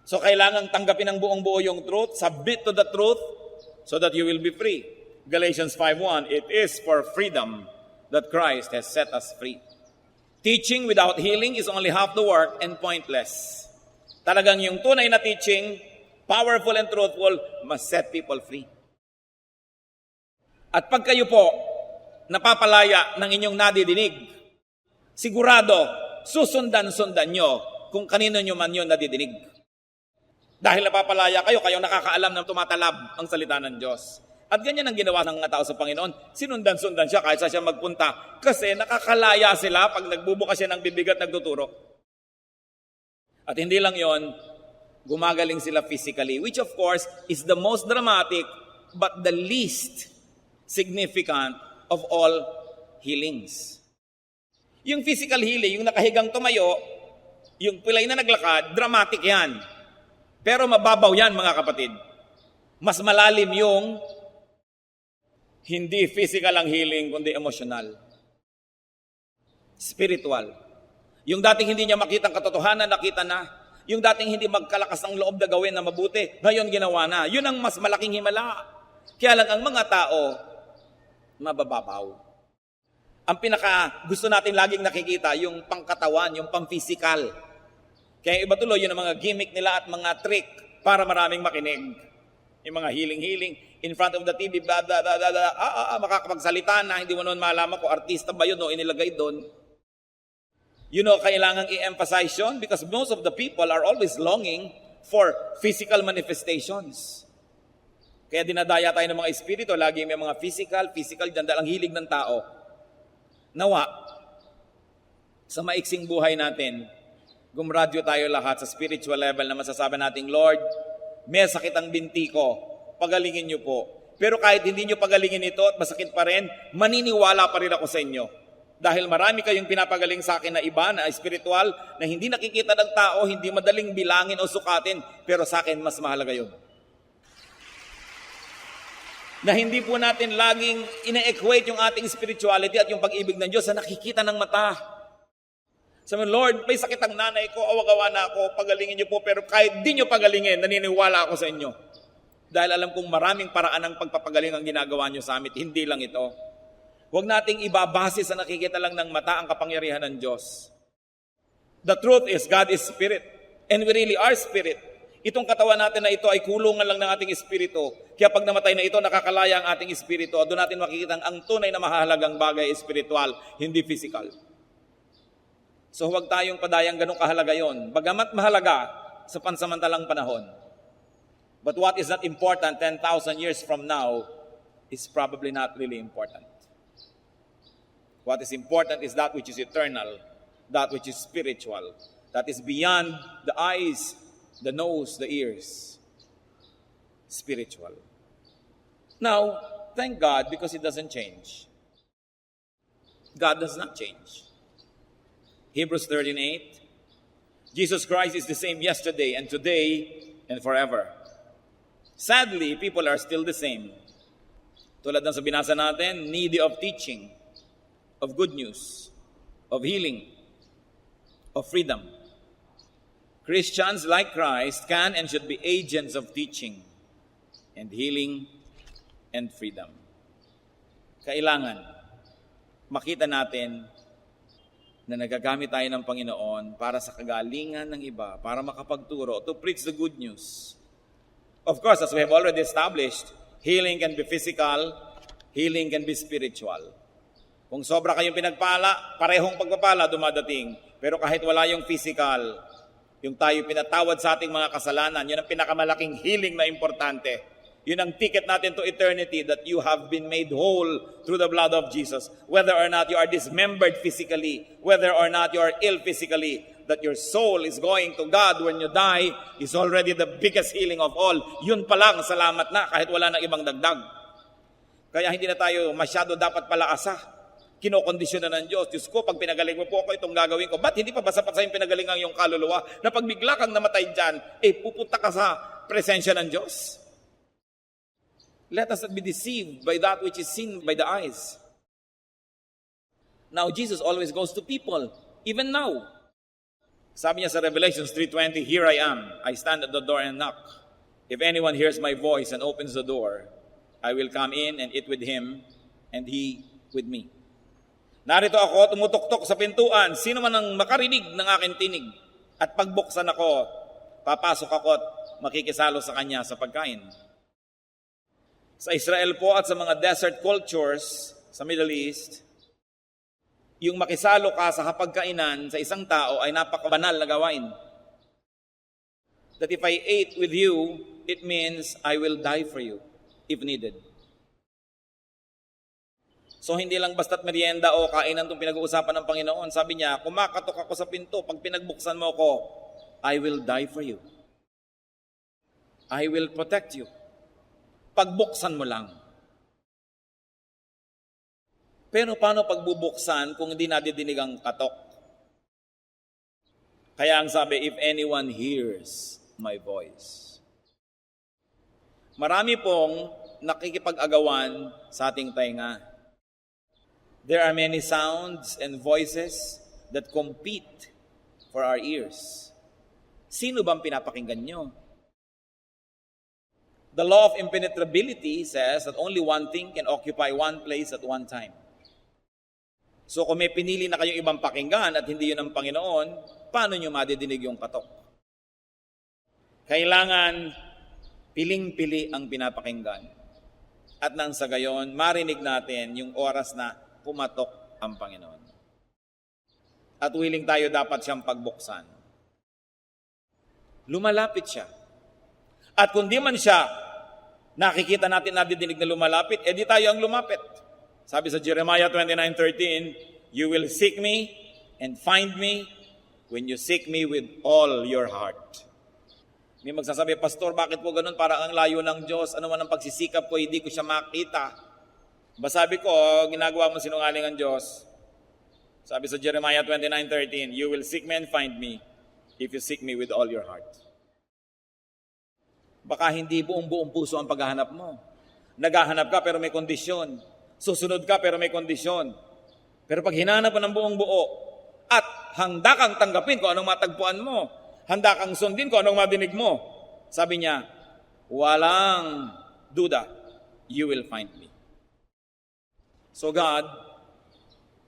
So kailangan tanggapin ng buong buo yung truth, submit to the truth, so that you will be free. Galatians 5:1, it is for freedom that Christ has set us free. Teaching without healing is only half the work and pointless. Talagang yung tunay na teaching, powerful and truthful, must set people free. At pag kayo po napapalaya ng inyong nadidinig, sigurado, susundan-sundan nyo kung kanino nyo man yun nadidinig. Dahil napapalaya kayo, kayong nakakaalam na tumatalab ang salita ng Diyos. At ganyan ang ginawa ng mga tao sa Panginoon. Sinundan-sundan siya kahit sa siya magpunta. Kasi nakakalaya sila pag nagbubukas siya ng bibig at nagtuturo. At hindi lang yon, gumagaling sila physically, which of course is the most dramatic but the least significant of all healings. Yung physical healing, yung nakahigang tumayo, yung pilay na naglakad, dramatic yan. Pero mababaw yan, mga kapatid. Mas malalim yung hindi physical ang healing, kundi emotional. Spiritual. Yung dating hindi niya makita ang katotohanan, nakita na. Yung dating hindi magkalakas ang loob na gawin na mabuti, ngayon ginawa na. Yun ang mas malaking himala. Kaya lang ang mga tao, mabababaw. Ang pinaka gusto natin laging nakikita, yung pangkatawan, yung pang-physical. Kaya iba tuloy, yun ang mga gimmick nila at mga trick para maraming makinig. Yung mga healing, in front of the TV, blah, blah, blah, blah, blah. Makakapagsalita na, hindi mo noon malaman kung artista ba yun o inilagay doon. You know, kailangang i-emphasize yun because most of the people are always longing for physical manifestations. Kaya dinadaya tayo ng mga espiritu, lagi may mga physical dyan, dahil ang hilig ng tao. Nawa, sa maiksing buhay natin, gumradyo tayo lahat sa spiritual level na masasabi natin, Lord, may sakit ang binti ko, pagalingin niyo po. Pero kahit hindi niyo pagalingin ito at masakit pa rin, maniniwala pa rin ako sa inyo. Dahil marami kayong pinapagaling sa akin na iba, na espiritual, na hindi nakikita ng tao, hindi madaling bilangin o sukatin, pero sa akin mas mahalaga yun. Na hindi po natin laging ina-equate yung ating spirituality at yung pag-ibig ng Diyos sa nakikita ng mata. Sabi, Lord, may sakit ang nanay ko, awagawa na ako, pagalingin niyo po, pero kahit di niyo pagalingin, naniniwala ako sa inyo. Dahil alam kong maraming paraan ng pagpapagaling ang ginagawa niyo sa amin, hindi lang ito. Huwag nating ibabase sa nakikita lang ng mata ang kapangyarihan ng Diyos. The truth is, God is spirit, and we really are spirit. Itong katawan natin na ito ay kulungan lang ng ating espiritu. Kaya pag namatay na ito, nakakalaya ang ating espiritu. Doon natin makikita ang tunay na mahalagang bagay espiritual, hindi physical. So huwag tayong padayang ganong kahalaga yon. Bagamat mahalaga sa pansamantalang panahon. But what is not important 10,000 years from now is probably not really important. What is important is that which is eternal, that which is spiritual, that is beyond the eyes, the nose, the ears. Spiritual. Now, thank God because it doesn't change. God does not change. Hebrews 13:8. Jesus Christ is the same yesterday and today and forever. Sadly, people are still the same. Tulad ng sa binasa natin, needy of teaching, of good news, of healing, of freedom. Christians like Christ can and should be agents of teaching and healing and freedom. Kailangan makita natin na nagagamit tayo ng Panginoon para sa kagalingan ng iba, para makapagturo, to preach the good news. Of course, as we have already established, healing can be physical, healing can be spiritual. Kung sobra kayong pinagpala, parehong pagpapala dumadating. Pero kahit wala yung physical, yung tayo pinatawad sa ating mga kasalanan, yun ang pinakamalaking healing na importante. Yun ang ticket natin to eternity, that you have been made whole through the blood of Jesus. Whether or not you are dismembered physically, whether or not you are ill physically, that your soul is going to God when you die is already the biggest healing of all. Yun pa lang, salamat na, kahit wala na ibang dagdag. Kaya hindi na tayo masyado dapat palaasa. Kinokondisyon na ng Diyos. Diyos ko, pag pinagaling mo po ako, itong gagawin ko. Ba't hindi pa ba sapat sa yung pinagalingan yung kaluluwa? Na pag bigla kang namatay dyan, pupunta ka sa presensya ng Diyos. Let us not be deceived by that which is seen by the eyes. Now, Jesus always goes to people, even now. Sabi niya sa Revelation 3:20, "Here I am, I stand at the door and knock. If anyone hears my voice and opens the door, I will come in and eat with him, and he with me." Narito ako, tumutuktok sa pintuan. Sino man ang makarinig ng aking tinig at pagbuksan ako, papasok ako at makikisalo sa kanya sa pagkain. Sa Israel po at sa mga desert cultures sa Middle East, yung makisalo ka sa hapagkainan sa isang tao ay napakabanal na gawain. That if I ate with you, it means I will die for you if needed. So hindi lang basta't merienda o kainan itong pinag-uusapan ng Panginoon. Sabi niya, kumakatok ako sa pinto, pag pinagbuksan mo ko, I will die for you. I will protect you. Pagbuksan mo lang. Pero paano pagbubuksan kung hindi nadidinig ang katok? Kaya ang sabi, if anyone hears my voice. Marami pong nakikipag-agawan sa ating tainga. There are many sounds and voices that compete for our ears. Sino bang pinapakinggan nyo? The law of impenetrability says that only one thing can occupy one place at one time. So kung may pinili na kayong ibang pakinggan at hindi yun ang Panginoon, paano nyo madidinig yung katok? Kailangan piling-pili ang pinapakinggan. At nang sa gayon, marinig natin yung oras na pumatok ang Panginoon. At willing tayo dapat siyang pagbuksan. Lumalapit siya. At kung di man siya nakikita natin nadidinig na lumalapit, edi tayo ang lumapit. Sabi sa Jeremiah 29:13, "You will seek me and find me when you seek me with all your heart." May magsasabi, "Pastor, bakit po ganun? Parang ang layo ng Diyos. Ano man ang pagsisikap ko, hindi ko siya makita." Sabi ko, ginagawa mo sinungaling ang Diyos. Sabi sa Jeremiah 29:13, "You will seek me and find me if you seek me with all your heart." Baka hindi buong puso ang paghahanap mo. Naghahanap ka pero may kondisyon. Susunod ka pero may kondisyon. Pero pag hinanap mo ng buong buo at handa kang tanggapin kung anong matagpuan mo, handa kang sundin kung anong madinig mo, sabi niya, walang duda, you will find me. So God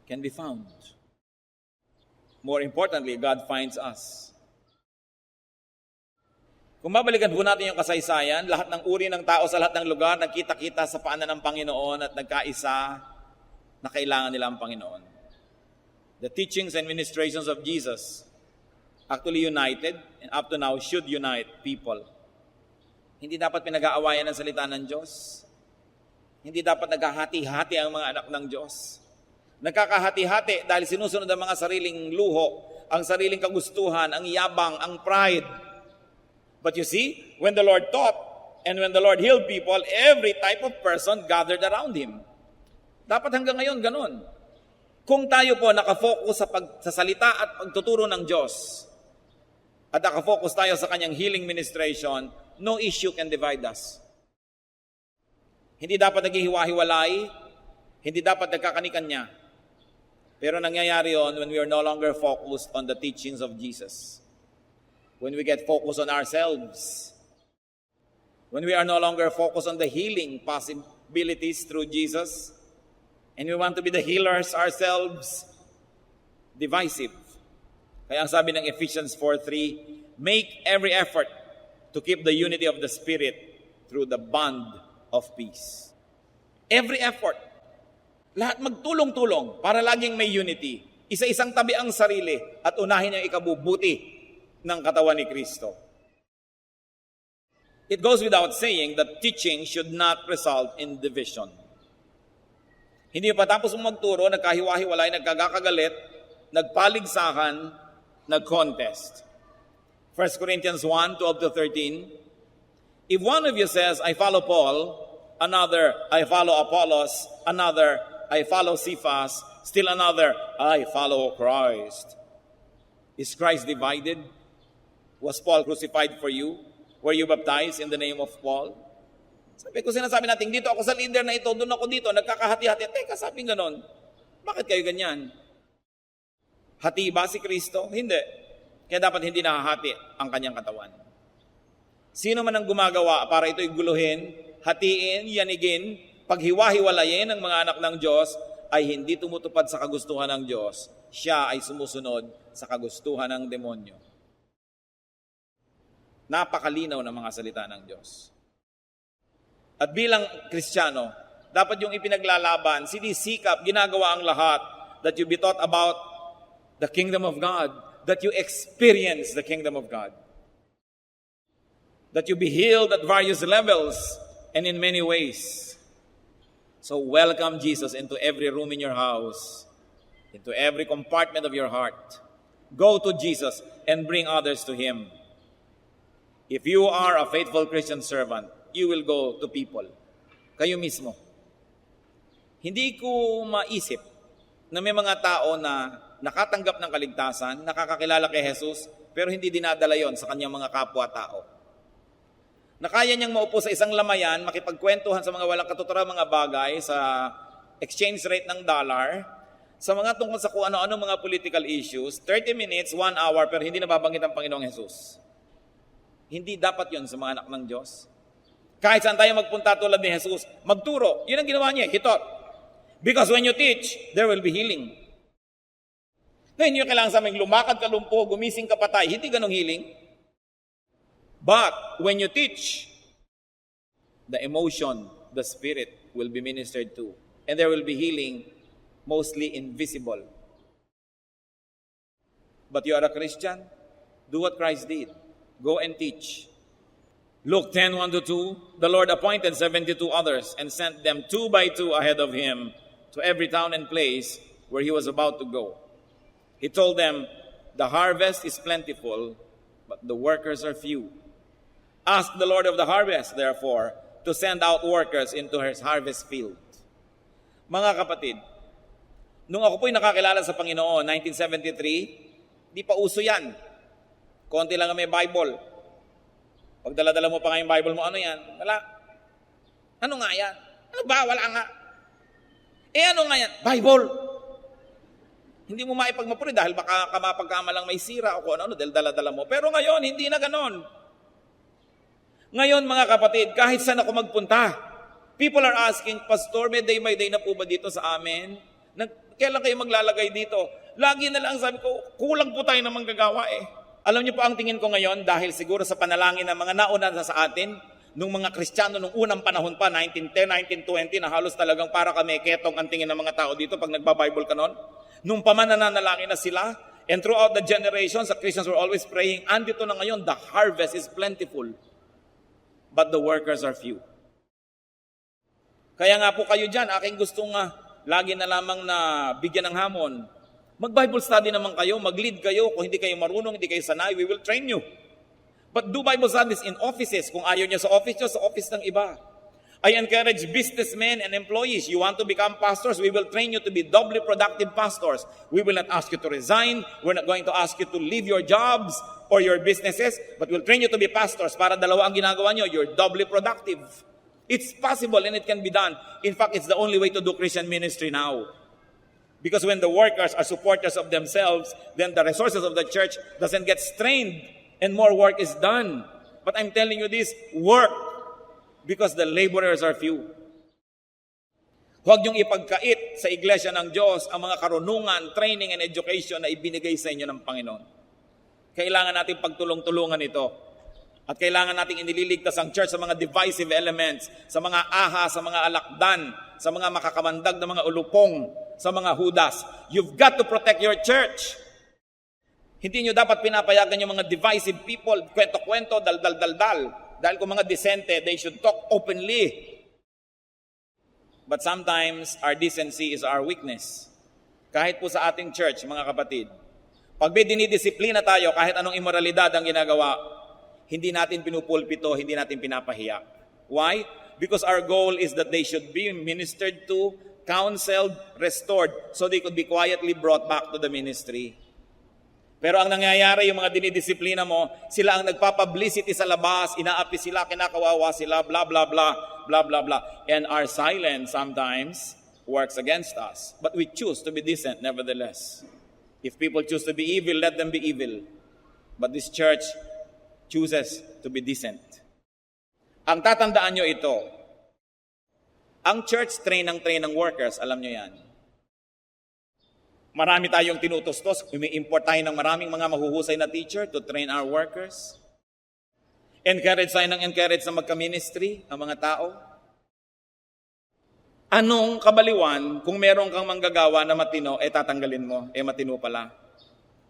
can be found. More importantly, God finds us. Kung babalikan po natin yung kasaysayan, lahat ng uri ng tao sa lahat ng lugar, nagkita-kita sa paanan ng Panginoon at nagkaisa na kailangan nila ang Panginoon. The teachings and ministrations of Jesus actually united and up to now should unite people. Hindi dapat pinag-aawayan ang salita ng Diyos. Hindi dapat naghahati-hati ang mga anak ng Diyos. Nagkakahati-hati dahil sinusunod ang mga sariling luho, ang sariling kagustuhan, ang yabang, ang pride. But you see, when the Lord taught and when the Lord healed people, every type of person gathered around Him. Dapat hanggang ngayon ganun. Kung tayo po nakafocus sa salita at pagtuturo ng Diyos, at nakafocus tayo sa Kanyang healing ministration, no issue can divide us. Hindi dapat naghihiwa-hiwalay, hindi dapat nagkakanikanya. Pero nangyayari yon when we are no longer focused on the teachings of Jesus. When we get focused on ourselves, when we are no longer focused on the healing possibilities through Jesus, and we want to be the healers ourselves, divisive. Kaya ang sabi ng Ephesians 4:3, make every effort to keep the unity of the Spirit through the bond of peace. Every effort. Lahat magtulong-tulong para laging may unity. Isa-isang tabi ang sarili at unahin ang ikabubuti ng katawan ni Kristo. It goes without saying that teaching should not result in division. Hindi pa tapos magturo, nagkahiwa-hiwalay, nagkagakagalit, nagpaligsakan, nag-contest. 1 Corinthians 1:12-13, if one of you says, I follow Paul, another, I follow Apollos, another, I follow Cephas, still another, I follow Christ. Is Christ divided? Was Paul crucified for you? Were you baptized in the name of Paul? Sabi ko, sinasabi natin, dito ako sa leader na ito, doon ako dito, nagkakahati-hati. Teka, sabi ganon, bakit kayo ganyan? Hati ba si Kristo? Hindi. Kaya dapat hindi nahahati ang kanyang katawan. Sino man ang gumagawa para ito'y guluhin, hatiin, yanigin, paghiwa-hiwalayin ng mga anak ng Diyos, ay hindi tumutupad sa kagustuhan ng Diyos. Siya ay sumusunod sa kagustuhan ng demonyo. Napakalinaw ng mga salita ng Diyos. At bilang Kristiyano, dapat yung ipinaglalaban, sinisikap, ginagawa ang lahat, that you be taught about the kingdom of God, that you experience the kingdom of God, that you be healed at various levels and in many ways. So welcome Jesus into every room in your house, into every compartment of your heart. Go to Jesus and bring others to Him. If you are a faithful Christian servant, you will go to people. Kayo mismo. Hindi ko maisip na may mga tao na nakatanggap ng kaligtasan, nakakakilala kay Jesus, pero hindi dinadala yon sa kanyang mga kapwa-tao. Na kaya niyang maupo sa isang lamayan, makipagkwentuhan sa mga walang katuturan mga bagay, sa exchange rate ng dollar, sa mga tungkol sa kung ano-ano mga political issues, 30 minutes, 1 hour, pero hindi nababanggit ang Panginoong Jesus. Hindi dapat yon sa mga anak ng Diyos. Kahit saan tayo magpunta tulad ni Jesus, magturo. Yun ang ginawa niya, he taught. Because when you teach, there will be healing. Ngayon yung kailangan sa aming lumakad ka lumpo, gumising ka patay, hindi ganong healing. But when you teach, the emotion, the spirit will be ministered to. And there will be healing, mostly invisible. But you are a Christian, do what Christ did. Go and teach. Luke 10:1-2, the Lord appointed 72 others and sent them 2 by 2 ahead of him to every town and place where he was about to go. He told them, the harvest is plentiful, but the workers are few. Ask the Lord of the harvest, therefore, to send out workers into his harvest field. Mga kapatid, nung ako po'y nakakilala sa Panginoon, 1973, di pa uso yan. Konti lang may Bible. Pag dala-dala mo pa nga yung Bible mo, ano yan? Wala. Ano nga yan? Ano ba? Wala nga. Ano nga yan? Bible. Hindi mo maipagmapuri dahil baka mapagkamalang may sira o kung ano, dahil dala-dala mo. Pero ngayon, hindi na ganon. Ngayon, mga kapatid, kahit saan ako magpunta, people are asking, Pastor, may day by day na po ba dito sa amin? Kailan kayo maglalagay dito? Lagi na lang sabi ko, kulang po tayo na manggagawa eh. Alam niyo po ang tingin ko ngayon, dahil siguro sa panalangin ng mga nauna na sa atin, nung mga Kristiyano, nung unang panahon pa, 1910, 1920, na halos talagang para kami ketong ang tingin ng mga tao dito pag nagbabible ka nun. Nung pamananalangin na sila, and throughout the generations, the Christians were always praying, andito na ngayon, the harvest is plentiful. But the workers are few. Kaya nga po kayo dyan, aking gustong lagi na lamang na bigyan ng hamon. Mag-Bible study naman kayo, mag-lead kayo. Kung hindi kayo marunong, hindi kayo sanay, we will train you. But do Bible studies in offices. Kung ayaw niya sa office ng iba. I encourage businessmen and employees. You want to become pastors, we will train you to be doubly productive pastors. We will not ask you to resign. We're not going to ask you to leave your jobs or your businesses, but we'll train you to be pastors para dalawa ang ginagawa nyo. You're doubly productive. It's possible and it can be done. In fact, it's the only way to do Christian ministry now. Because when the workers are supporters of themselves, then the resources of the church doesn't get strained and more work is done. But I'm telling you this, work, because the laborers are few. Huwag niyong ipagkait sa iglesia ng Diyos ang mga karunungan, training, and education na ibinigay sa inyo ng Panginoon. Kailangan natin pagtulong-tulungan ito. At kailangan natin inililigtas ang church sa mga divisive elements, sa mga aha, sa mga alakdan, sa mga makakamandag na mga ulupong, sa mga hudas. You've got to protect your church. Hindi nyo dapat pinapayagan yung mga divisive people, kwento-kwento, dal-dal-dal-dal. Dahil kung mga disente, they should talk openly. But sometimes, our decency is our weakness. Kahit po sa ating church, mga kapatid, pag may dinidisiplina tayo, kahit anong immoralidad ang ginagawa, hindi natin pinupulpito, hindi natin pinapahiya. Why? Because our goal is that they should be ministered to, counseled, restored, so they could be quietly brought back to the ministry. Pero ang nangyayari, yung mga dinidisiplina mo, sila ang nagpapublicity sa labas, inaapi sila, kinakawawa sila, blah, blah, blah, blah, blah, blah. And our silence sometimes works against us. But we choose to be decent nevertheless. If people choose to be evil, let them be evil. But this church chooses to be decent. Ang tatandaan nyo ito, ang church train ng workers, alam nyo yan. Marami tayong tinutustos, umi-import tayo ng maraming mga mahuhusay na teacher to train our workers. Encourage tayo ng encourage na magka-ministry ang mga tao. Anong kabaliwan kung meron kang manggagawa na matino, tatanggalin mo, matino pala.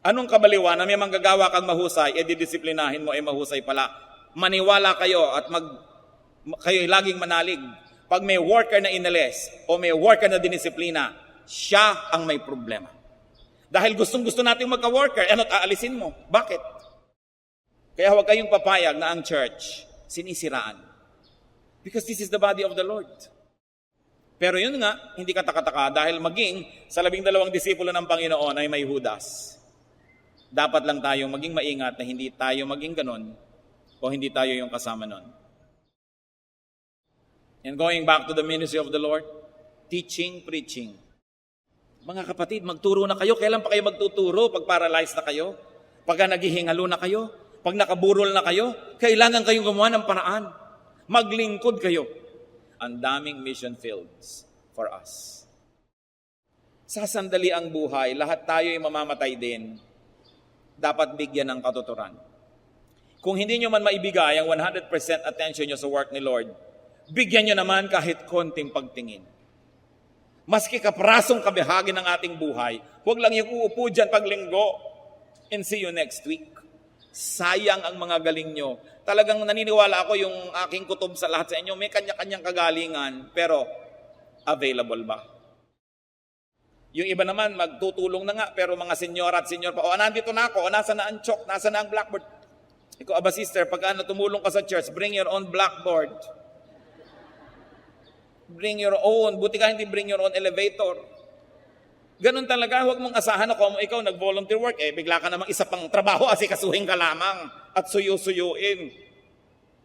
Anong kabaliwan na may manggagawa kang mahusay, didisiplinahin mo, mahusay pala. Maniwala kayo at kayo laging manalig. Pag may worker na inalis o may worker na dinisiplina, siya ang may problema. Dahil gustong-gusto natin magka-worker, ano't aalisin mo? Bakit? Kaya huwag kayong papayag na ang church sinisiraan. Because this is the body of the Lord. Pero yun nga, hindi ka taka-taka dahil maging sa 12 disipulo ng Panginoon ay may Judas. Dapat lang tayong maging maingat na hindi tayo maging ganon o hindi tayo yung kasama nun. And going back to the ministry of the Lord, teaching, preaching. Mga kapatid, magturo na kayo. Kailan pa kayo magtuturo? Pag paralyzed na kayo? Pagka naghihingalo na kayo? Pag nakaburol na kayo? Kailangan kayong gumawa ng paraan. Maglingkod kayo. Ang daming mission fields for us. Sa sandali ang buhay, lahat tayo ay mamamatay din. Dapat bigyan ng katuturan. Kung hindi nyo man maibigay ang 100% attention nyo sa work ni Lord, bigyan nyo naman kahit konting pagtingin. Maski kaprasong kabahagi ng ating buhay, huwag lang yung uupo dyan paglinggo and see you next week. Sayang ang mga galing nyo. Talagang naniniwala ako yung aking kutob sa lahat sa inyo, may kanya-kanyang kagalingan, pero available ba? Yung iba naman, magtutulong na nga, pero mga senyor at senyor pa, nandito na ako, nasa na ang chalk, nasa na ang blackboard. Ikaw, aba sister, pag tumulong ka sa church, bring your own blackboard. Bring your own. Buti ka hindi bring your own elevator. Ganun talaga. Huwag mong asahan na kung ikaw nag-volunteer work, bigla ka namang isa pang trabaho, asikasuhin ka lamang at suyo-suyuin.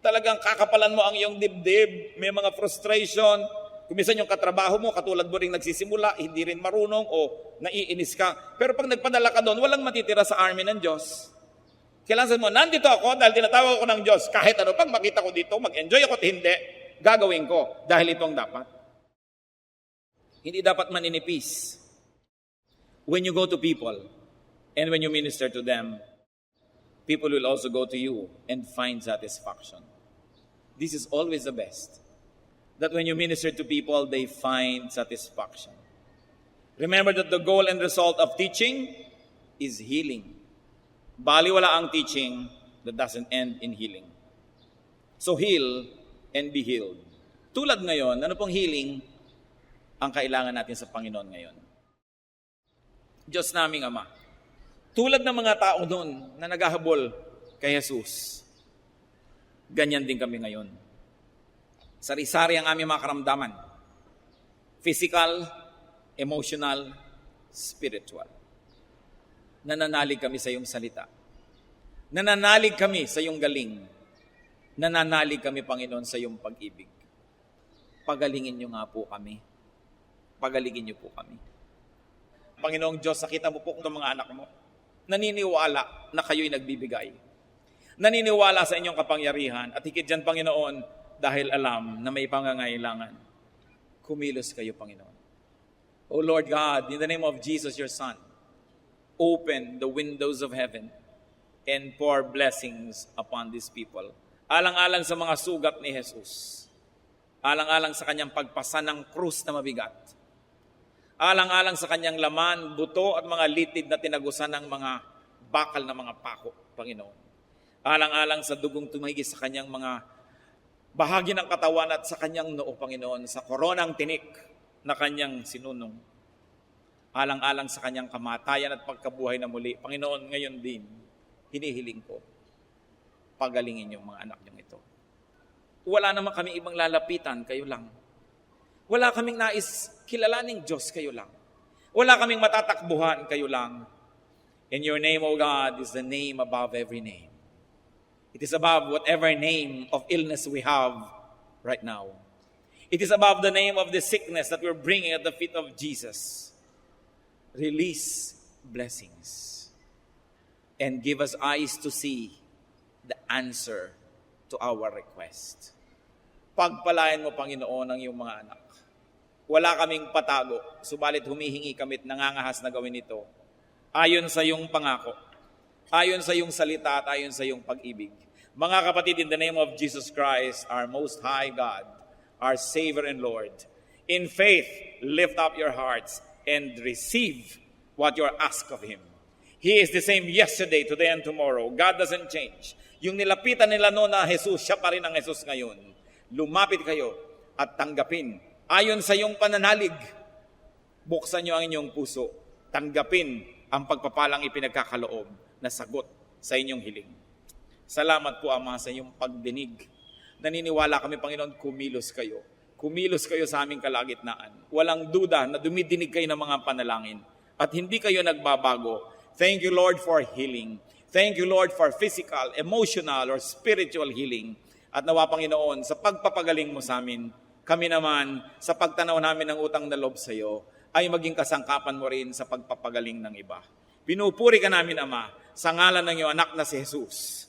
Talagang kakapalan mo ang iyong dibdib. May mga frustration. Kung minsan yung katrabaho mo, katulad mo rin nagsisimula, hindi rin marunong o naiinis ka. Pero pag nagpadala ka doon, walang matitira sa army ng Diyos. Kailangan mo, nandito ako dahil tinatawag ako ng Diyos. Kahit ano, pag makita ko dito, mag-enjoy ako at hindi, gagawin ko dahil ito ang dapat. Hindi dapat maninipis. When you go to people and when you minister to them, people will also go to you and find satisfaction. This is always the best. That when you minister to people, they find satisfaction. Remember that the goal and result of teaching is healing. Baliwala ang teaching that doesn't end in healing. So heal and be healed. Tulad ngayon, ano pong healing ang kailangan natin sa Panginoon ngayon? Diyos naming Ama, tulad ng mga tao doon na naghahabol kay Jesus, ganyan din kami ngayon. Sari-sari ang aming mga karamdaman. Physical, emotional, spiritual. Nananalig kami sa iyong salita. Nananalig kami sa iyong galing. Nananalig kami, Panginoon, sa iyong pag-ibig. Pagalingin niyo nga po kami. Pagalingin niyo po kami. Panginoong Diyos, nakita mo po kung mga anak mo. Naniniwala na kayo'y nagbibigay. Naniniwala sa inyong kapangyarihan. At higit dyan, Panginoon, dahil alam na may pangangailangan. Kumilos kayo, Panginoon. O Lord God, in the name of Jesus, your Son, open the windows of heaven and pour blessings upon these people. Alang-alang sa mga sugat ni Jesus. Alang-alang sa kanyang pagpasa ng krus na mabigat. Alang-alang sa kanyang laman, buto at mga litid na tinagusan ng mga bakal na mga pako, Panginoon. Alang-alang sa dugong tumahigi sa kanyang mga bahagi ng katawan at sa kanyang noo, Panginoon, sa koronang tinik na kanyang sinunong. Alang-alang sa kanyang kamatayan at pagkabuhay na muli, Panginoon, ngayon din, hinihiling ko, pagalingin yung mga anak niyong ito. Wala naman kami ibang lalapitan, kayo lang. Wala kaming nais kilalaning Diyos, kayo lang. Wala kaming matatakbuhan, kayo lang. And your name, O God, is the name above every name. It is above whatever name of illness we have right now. It is above the name of the sickness that we're bringing at the feet of Jesus. Release blessings and give us eyes to see the answer to our request. Pagpalain mo, Panginoon, ang iyong mga anak. Wala kaming patago, subalit humihingi kami at nangangahas na gawin ito. Ayon sa iyong pangako, ayon sa iyong salita at ayon sa iyong pag-ibig. Mga kapatid, in the name of Jesus Christ, our Most High God, our Savior and Lord, in faith, lift up your hearts and receive what you're asked of Him. He is the same yesterday, today, and tomorrow. God doesn't change. Yung nilapitan nila noon na Jesus, siya pa rin ang Jesus ngayon. Lumapit kayo at tanggapin. Ayon sa iyong pananalig, buksan niyo ang inyong puso. Tanggapin ang pagpapalang ipinagkakaloob na sagot sa inyong hiling. Salamat po, Ama, sa iyong pagdinig. Naniniwala kami, Panginoon, kumilos kayo. Kumilos kayo sa aming kalagitnaan. Walang duda na dumidinig kayo ng mga panalangin. At hindi kayo nagbabago. Thank you, Lord, for healing. Thank you, Lord, for physical, emotional, or spiritual healing. At nawa, Panginoon, sa pagpapagaling mo sa amin, kami naman, sa pagtanaw namin ng utang na loob sa iyo, ay maging kasangkapan mo rin sa pagpapagaling ng iba. Pinupuri ka namin, Ama, sa ngalan ng iyong anak na si Jesus.